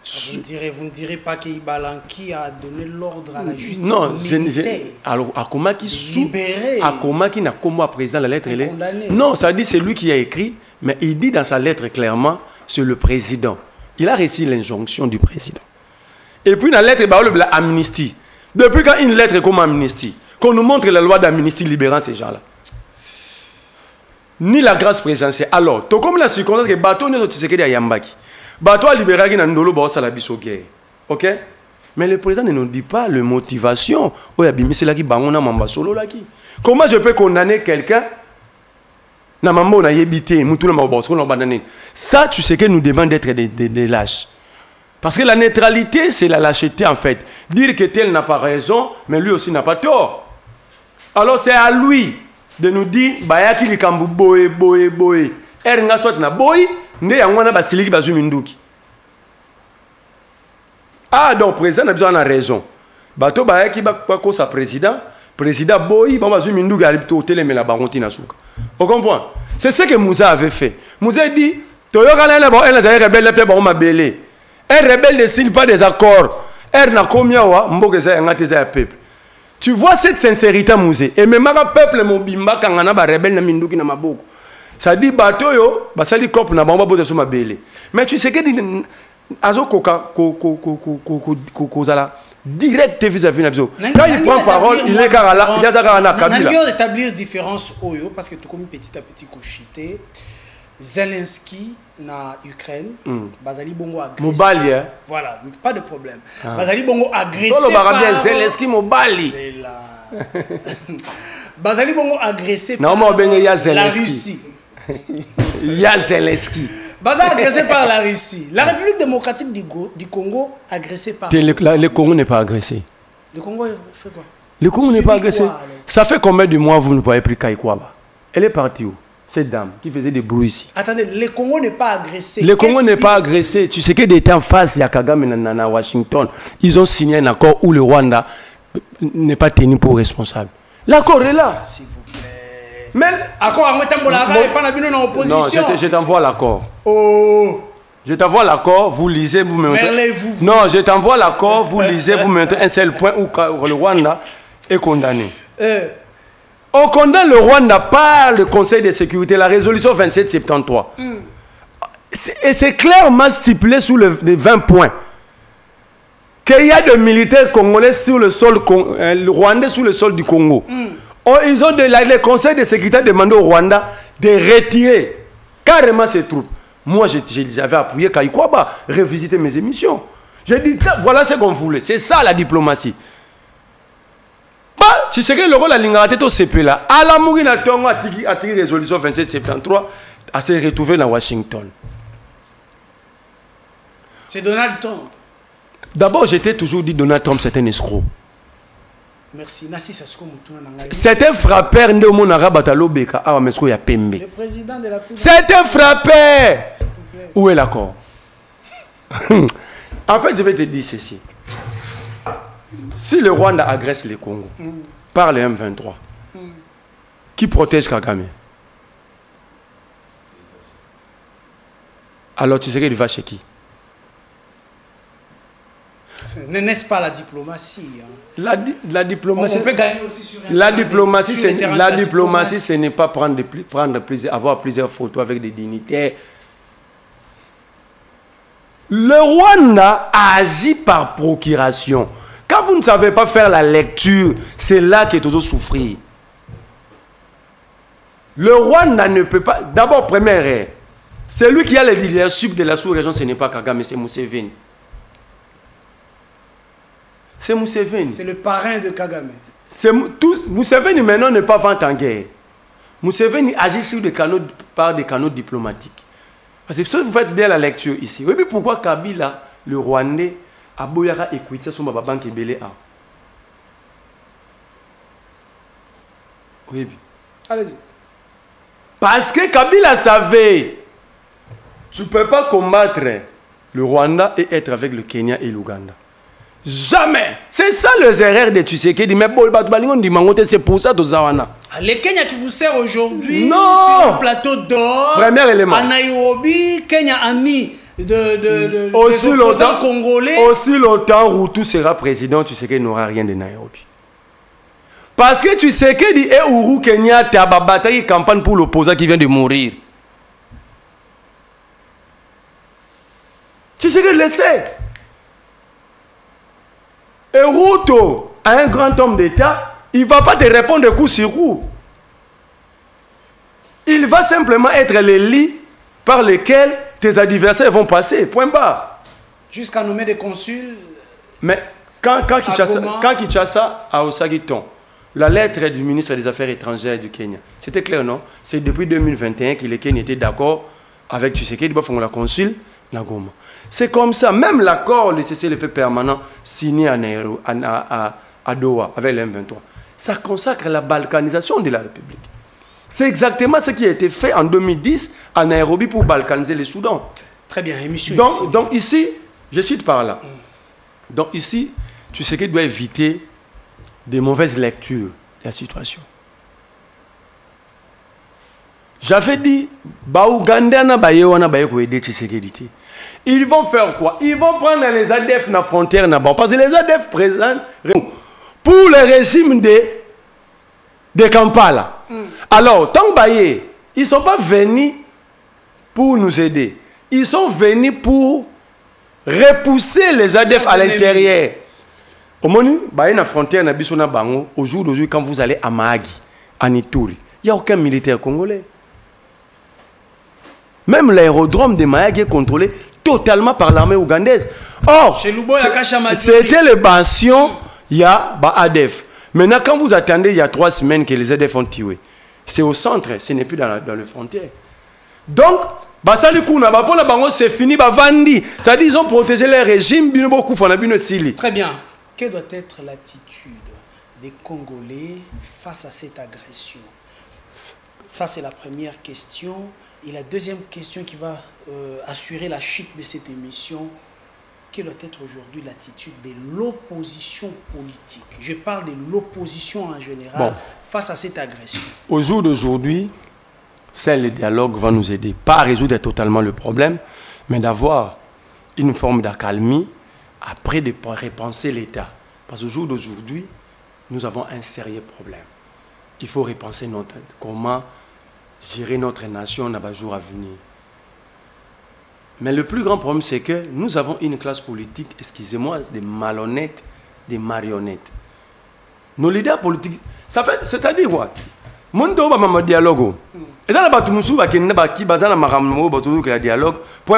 Vous ne direz pas qu'Ibalanki a donné l'ordre à la justice militaire. Alors, Akomaki libéré. Akomaki n'a comme président la lettre. Non, ça dit c'est lui qui a écrit, mais il dit dans sa lettre clairement, c'est le président. Il a reçu l'injonction du président. Et puis dans la lettre, il y a l'amnistie. Depuis quand une lettre est comme amnistie, qu'on nous montre la loi d'amnistie libérant ces gens-là. Ni la grâce présidentielle. Alors, tout comme la circonstance que bateau n'est pas Yambaki. Bateau a libéré qui n'a ndolo ba la biso guerre. OK? Mais le président ne nous dit pas la motivation. C'est là qui bangona mamba solo là qui. Comment je peux condamner quelqu'un na mambo na yebité, mutu na mabosko na banane. Ça tu sais que nous demande d'être des lâches. Parce que la neutralité, c'est la lâcheté en fait. Dire que tel n'a pas raison, mais lui aussi n'a pas tort. Alors c'est à lui de nous dire, bayaki likambu boye boye boye. Nga soit na boye, nde yangwana basiliki bazu minduki. Ah donc président a besoin de raison. Bato bayaki bako sa président boye, bazu minduki arrive au télé mais la baronti na souka. On comprend? C'est ce que Moussa avait fait. Moussa dit, toyoka na bon elle a rebelle la bon mabélé. Un rebelle ne signe pas des accords. Tu vois cette sincérité, Mouzé. Et même le peuple, mon bimba, quand on a un rebelle, ça dit, bateau, ça dit, cop, na bamba, bote, ma belle. Mais tu sais que, azo koka, direct vis-à-vis de quand il prend parole, il est carrément, il y a un Kabila. On a d'établir différence, parce que tu comme petit à petit cochité. Zelensky na Ukraine, Bazali Bongo agressé. Mobali, hein? Voilà, pas de problème. Bazali Bongo agressé. Zelensky Mobali. C'est là. Bazali Bongo agressé par la Russie. Il y a Zelensky. Bazali agressé par la Russie. La République démocratique du Congo agressée par. Le Congo n'est pas agressé. Le Congo fait quoi? Le Congo n'est pas agressé. Ça fait combien de mois vous ne voyez plus Kaikwaba? Elle est partie où? Cette dame qui faisait des bruits ici. Attendez, le Congo n'est pas agressé. Le Congo n'est pas agressé. Tu sais qu'il était en face, il y a Kagame à Washington. Ils ont signé un accord où le Rwanda n'est pas tenu pour responsable. L'accord est là. S'il vous plaît. Mais accord à pas en opposition. Non, je t'envoie l'accord. Oh. Je t'envoie l'accord, vous lisez, vous me mettez. Non, je t'envoie l'accord, vous lisez, vous mettez un seul point où le Rwanda est condamné. On condamne le Rwanda par le Conseil de sécurité, la résolution 2773. Et c'est clairement stipulé sous les 20 points qu'il y a des militaires congolais sur le sol, le Rwandais sur le sol du Congo. Ils ont le Conseil de sécurité a demandé au Rwanda de retirer carrément ses troupes. Moi, j'avais appuyé Kaikwaba, revisiter mes émissions. J'ai dit, voilà ce qu'on voulait. C'est ça la diplomatie. Tu sais que le rôle de la Lingarate au CP là, à la mourir à Tongo a tiré résolution 2773 à se retrouver dans Washington. C'est Donald Trump. D'abord, j'étais toujours dit Donald Trump c'est un escroc. Merci. C'est un frappeur de mon arabe Beka. Ah, mais il y a Pembe. Le président de la c'est un frappeur. Où est l'accord? En fait, je vais te dire ceci. Si le Rwanda agresse le Congo par le M23, qui protège Kagame? Alors tu sais qu'il va chez qui? N'est-ce pas la diplomatie? La diplomatie, on peut gagner aussi sur la diplomatie, ce n'est pas prendre plaisir, avoir plusieurs photos avec des dignitaires. Le Rwanda agit par procuration. Quand vous ne savez pas faire la lecture, c'est là que toujours souffrir. Le Rwanda ne peut pas... D'abord, première erreur, celui qui a le leadership de la sous-région, ce n'est pas Kagame, c'est Museveni. C'est Museveni. C'est le parrain de Kagame. Museveni maintenant n'est pas vent en guerre. Museveni agit sur par des canaux diplomatiques. Parce que si vous faites bien la lecture ici, oui, mais pourquoi Kabila, le Rwandais, a boyara écouté sur ma banque belé a? Oui. Allez-y. Parce que Kabila savait, tu ne peux pas combattre le Rwanda et être avec le Kenya et l'Ouganda. Jamais. C'est ça les erreurs de Tshisekedi. Mais c'est pour ça que les Kenya qui vous sert aujourd'hui sur le plateau d'or, premier élément. À Nairobi, Kenya a mis des aussi opposants congolais. Aussi longtemps où tout sera président, Tshisekedi n'aura rien de Nairobi. Parce que Tshisekedi et Uhuru Kenyatta ont bataillé campagne pour l'opposant qui vient de mourir. Tshisekedi le sait. Et Ruto, un grand homme d'État, il ne va pas te répondre de coup sur coup. Il va simplement être les lits par lesquels tes adversaires vont passer. Point barre. Jusqu'à nommer des consuls. Mais quand Kinshasa a Osagiton, la lettre du ministre des Affaires étrangères du Kenya, c'était clair, non? C'est depuis 2021 que le Kenya était d'accord avec Tshisekedi pour faire la consul la Goma. C'est comme ça, même l'accord, le cessez-le-feu permanent signé à Doha avec le M23, ça consacre la balkanisation de la République. C'est exactement ce qui a été fait en 2010 à Nairobi pour balkaniser le Soudan. Très bien, émission ici. Donc ici, je cite par là. Donc ici, tu sais qu'il doit éviter des mauvaises lectures de la situation. J'avais dit, ils vont faire quoi? Ils vont prendre les ADF dans la frontière. Parce que les ADF présentent pour le régime de Kampala. Alors, tant que ils ne sont pas venus pour nous aider. Ils sont venus pour repousser les ADF à l'intérieur. Au moment où la frontière au jour d'aujourd'hui, quand vous allez à Mahagi, à Ituri, il n'y a aucun militaire congolais. Même l'aérodrome de Mahagi est contrôlé totalement par l'armée ougandaise. Or, c'était le bastion, il y a ADF. Maintenant, quand vous attendez, il y a 3 semaines que les ADF ont tué. C'est au centre, ce n'est plus dans les frontières. Donc, c'est fini, c'est-à-dire ils ont protégé le régime. Très bien. Quelle doit être l'attitude des Congolais face à cette agression? Ça, c'est la première question. Et la deuxième question qui va assurer la chute de cette émission, quelle doit être aujourd'hui l'attitude de l'opposition politique? Je parle de l'opposition en général face à cette agression. Au jour d'aujourd'hui, le dialogue va nous aider, pas à résoudre totalement le problème, mais d'avoir une forme d'accalmie après de repenser l'État. Parce qu'au jour d'aujourd'hui, nous avons un sérieux problème. Il faut repenser comment gérer notre nation dans les jours à venir. Mais le plus grand problème, c'est que nous avons une classe politique, excusez-moi, des malhonnêtes, des marionnettes. Nos leaders politiques, c'est-à-dire quoi? Mon dialogue. Et ça, la dialogue, pour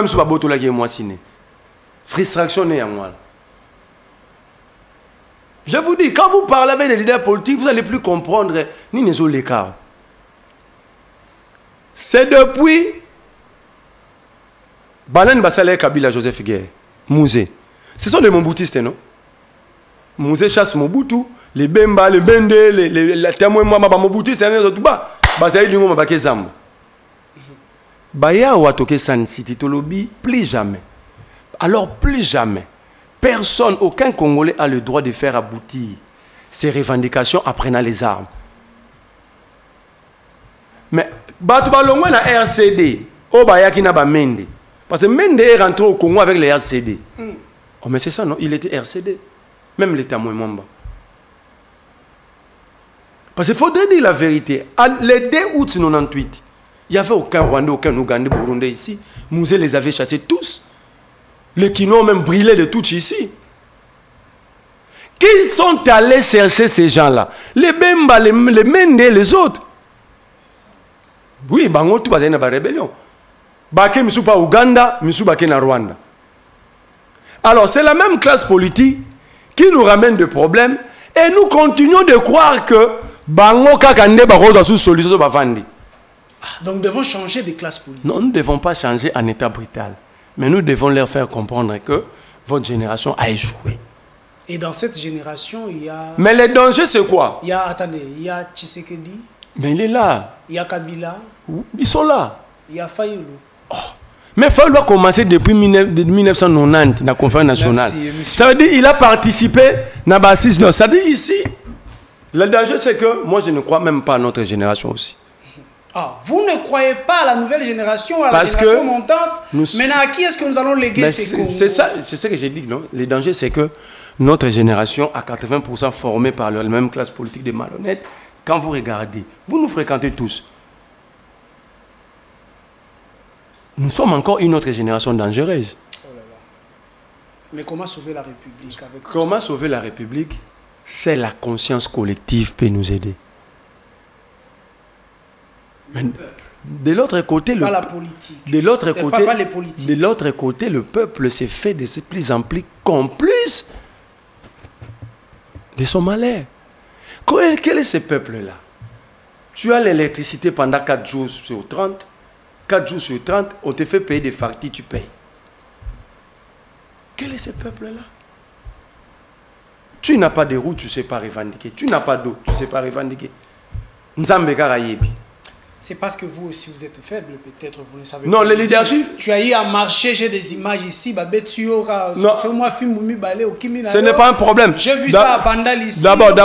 frustration est en moi. Je vous dis, quand vous parlez avec les leaders politiques, vous n'allez plus comprendre ni les écarts. C'est depuis Balen Bassale Kabila Joseph Guerre, Mouzé. Ce sont des Mobutistes, non? Mouzé chasse Mobutu, les Bemba, les Bende, les témoins, Mobutistes, les autres, Basaï Lingo Mabake Zambo. Baya ou Atoke San City, Tolobi, plus jamais. Alors, plus jamais. Personne, aucun Congolais a le droit de faire aboutir ses revendications en prenant les armes. Mais, Batubalongwe na RCD, Obayaki na ba Mende. Parce que Mende est rentré au Congo avec les RCD. Oh, mais c'est ça, non? Il était RCD. Même l'État moins bas. Parce qu'il faudrait dire la vérité. Le 2 août 98, il n'y avait aucun Rwandais, aucun Ougandais, Burundais ici. Mouzé les avait chassés tous. Les Kinois ont même brûlé de tout ici. Qui sont allés chercher ces gens-là? Les Bemba, les Mende, les autres. Oui, bango tout basé dans la rébellion. Baké misu pas Ouganda, misu baké na Rwanda. Alors c'est la même classe politique qui nous ramène des problèmes et nous continuons de croire que bango kakande baroza sous solution bavandi. Donc nous devons changer de classe politique. Non, nous ne devons pas changer en état brutal. Mais nous devons leur faire comprendre que votre génération a échoué. Et dans cette génération, il y a... Mais le danger, c'est quoi? Il y a, attendez, il y a Tshisekedi. Mais il est là. Il y a Kabila. Ils sont là. Il y a Fayoulou. Oh. Mais Fayoulou a commencé depuis 1990 dans la conférence nationale. Merci, ça veut dire qu'il a participé dans la 6 nord. Ça veut dire ici, le danger, c'est que moi, je ne crois même pas à notre génération aussi. Ah, vous ne croyez pas à la nouvelle génération, à la génération montante. Maintenant, à qui est-ce que nous allons léguer ces Congos? C'est ça, c'est ce que j'ai dit, non? Le danger, c'est que notre génération, à 80% formée par la même classe politique des malhonnêtes, quand vous regardez, vous nous fréquentez tous. Nous sommes encore une autre génération dangereuse. Oh là là. Mais comment sauver la République avec Comment sauver la République? C'est la conscience collective qui peut nous aider. Mais de l'autre côté, pas la politique. De l'autre côté, pas les politiques. De l'autre côté, le peuple s'est fait de plus en plus complice de son malheur. Quel est ce peuple-là? Tu as l'électricité pendant 4 jours sur 30. 4 jours sur 30, on te fait payer des factures, tu payes. Quel est ce peuple-là? Tu n'as pas de route, tu ne sais pas revendiquer. Tu n'as pas d'eau, tu ne sais pas revendiquer. Nzambe Karayebi. C'est parce que vous aussi, vous êtes faible, peut-être, vous ne savez non, pas. Non, le leadership... Tu as eu à marcher, j'ai des images ici, ce n'est pas un problème. J'ai vu ça à Bandal ici. D'abord, est-ce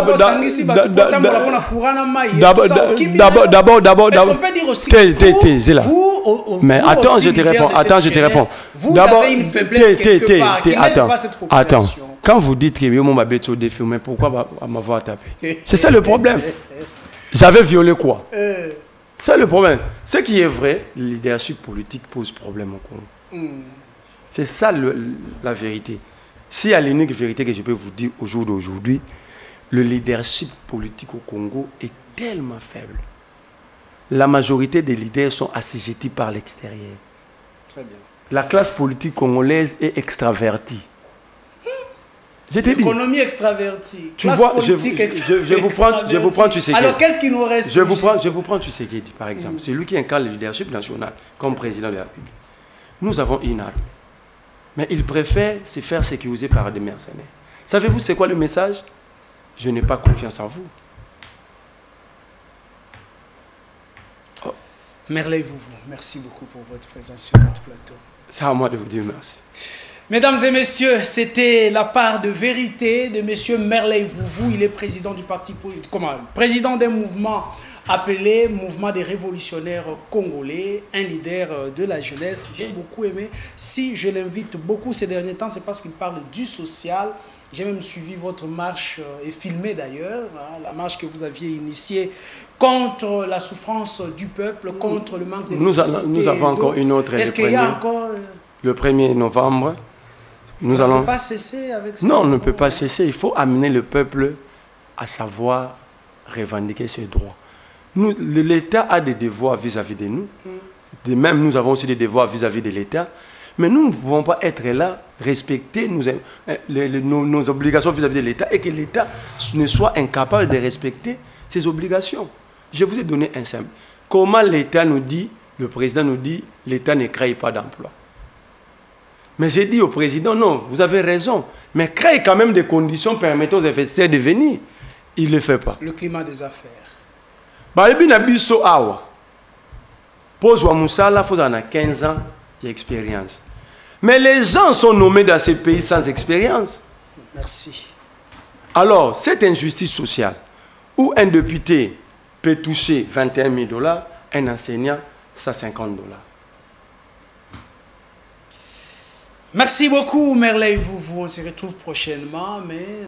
qu'on peut dire aussi que vous, mais attends, je te réponds. Vous avez une faiblesse quelque part, qui n'aide pas cette population. Attends, quand vous dites que mon bébé au défi, mais pourquoi m'avoir tapé? C'est ça le problème. J'avais violé quoi? C'est le problème. Ce qui est vrai, le leadership politique pose problème au Congo. C'est ça la vérité. S'il y a l'unique vérité que je peux vous dire au jour d'aujourd'hui, le leadership politique au Congo est tellement faible. La majorité des leaders sont assujettis par l'extérieur. Très bien. La classe politique congolaise est extravertie. Économie extravertie. Tu vois, je vous prends Tshisekedi. Alors qu'est-ce qui nous reste? Je vous prends Tshisekedi, par exemple. C'est lui qui incarne le leadership national comme président de la République. Nous avons une arme. Mais il préfère se faire sécuriser par des mercenaires. Savez-vous c'est quoi le message? Je n'ai pas confiance en vous. Oh. Merveille, merci beaucoup pour votre présence sur notre plateau. C'est à moi de vous dire merci. Mesdames et messieurs, c'était la part de vérité de M. Merveille Vouvou. Il est président du parti politique, président d'un mouvement appelé Mouvement des révolutionnaires congolais, un leader de la jeunesse. J'ai beaucoup aimé. Si je l'invite beaucoup ces derniers temps, c'est parce qu'il parle du social. J'ai même suivi votre marche et filmé d'ailleurs, la marche que vous aviez initiée contre la souffrance du peuple, contre le manque d'électricité. Nous avons encore une autre. Est-ce qu'il y a encore... Le 1er novembre, on ne peut pas cesser avec ça. Non, on ne peut pas cesser. Il faut amener le peuple à savoir revendiquer ses droits. L'État a des devoirs vis-à-vis de nous. De même, nous avons aussi des devoirs vis-à-vis de l'État. Mais nous ne pouvons pas être là, respecter nos obligations vis-à-vis de l'État et que l'État ne soit incapable de respecter ses obligations. Je vous ai donné un simple. Comment l'État nous dit, le président nous dit, l'État ne crée pas d'emploi. Mais j'ai dit au président, non, vous avez raison, mais crée quand même des conditions permettant aux investisseurs de venir. Il ne le fait pas. Le climat des affaires. Pose wa Moussala, il faut 15 ans d'expérience. Mais les gens sont nommés dans ces pays sans expérience. Merci. Alors, cette injustice sociale, où un député peut toucher 21 000 $, un enseignant, ça 50 $. Merci beaucoup, Merveille. On se retrouve prochainement, mais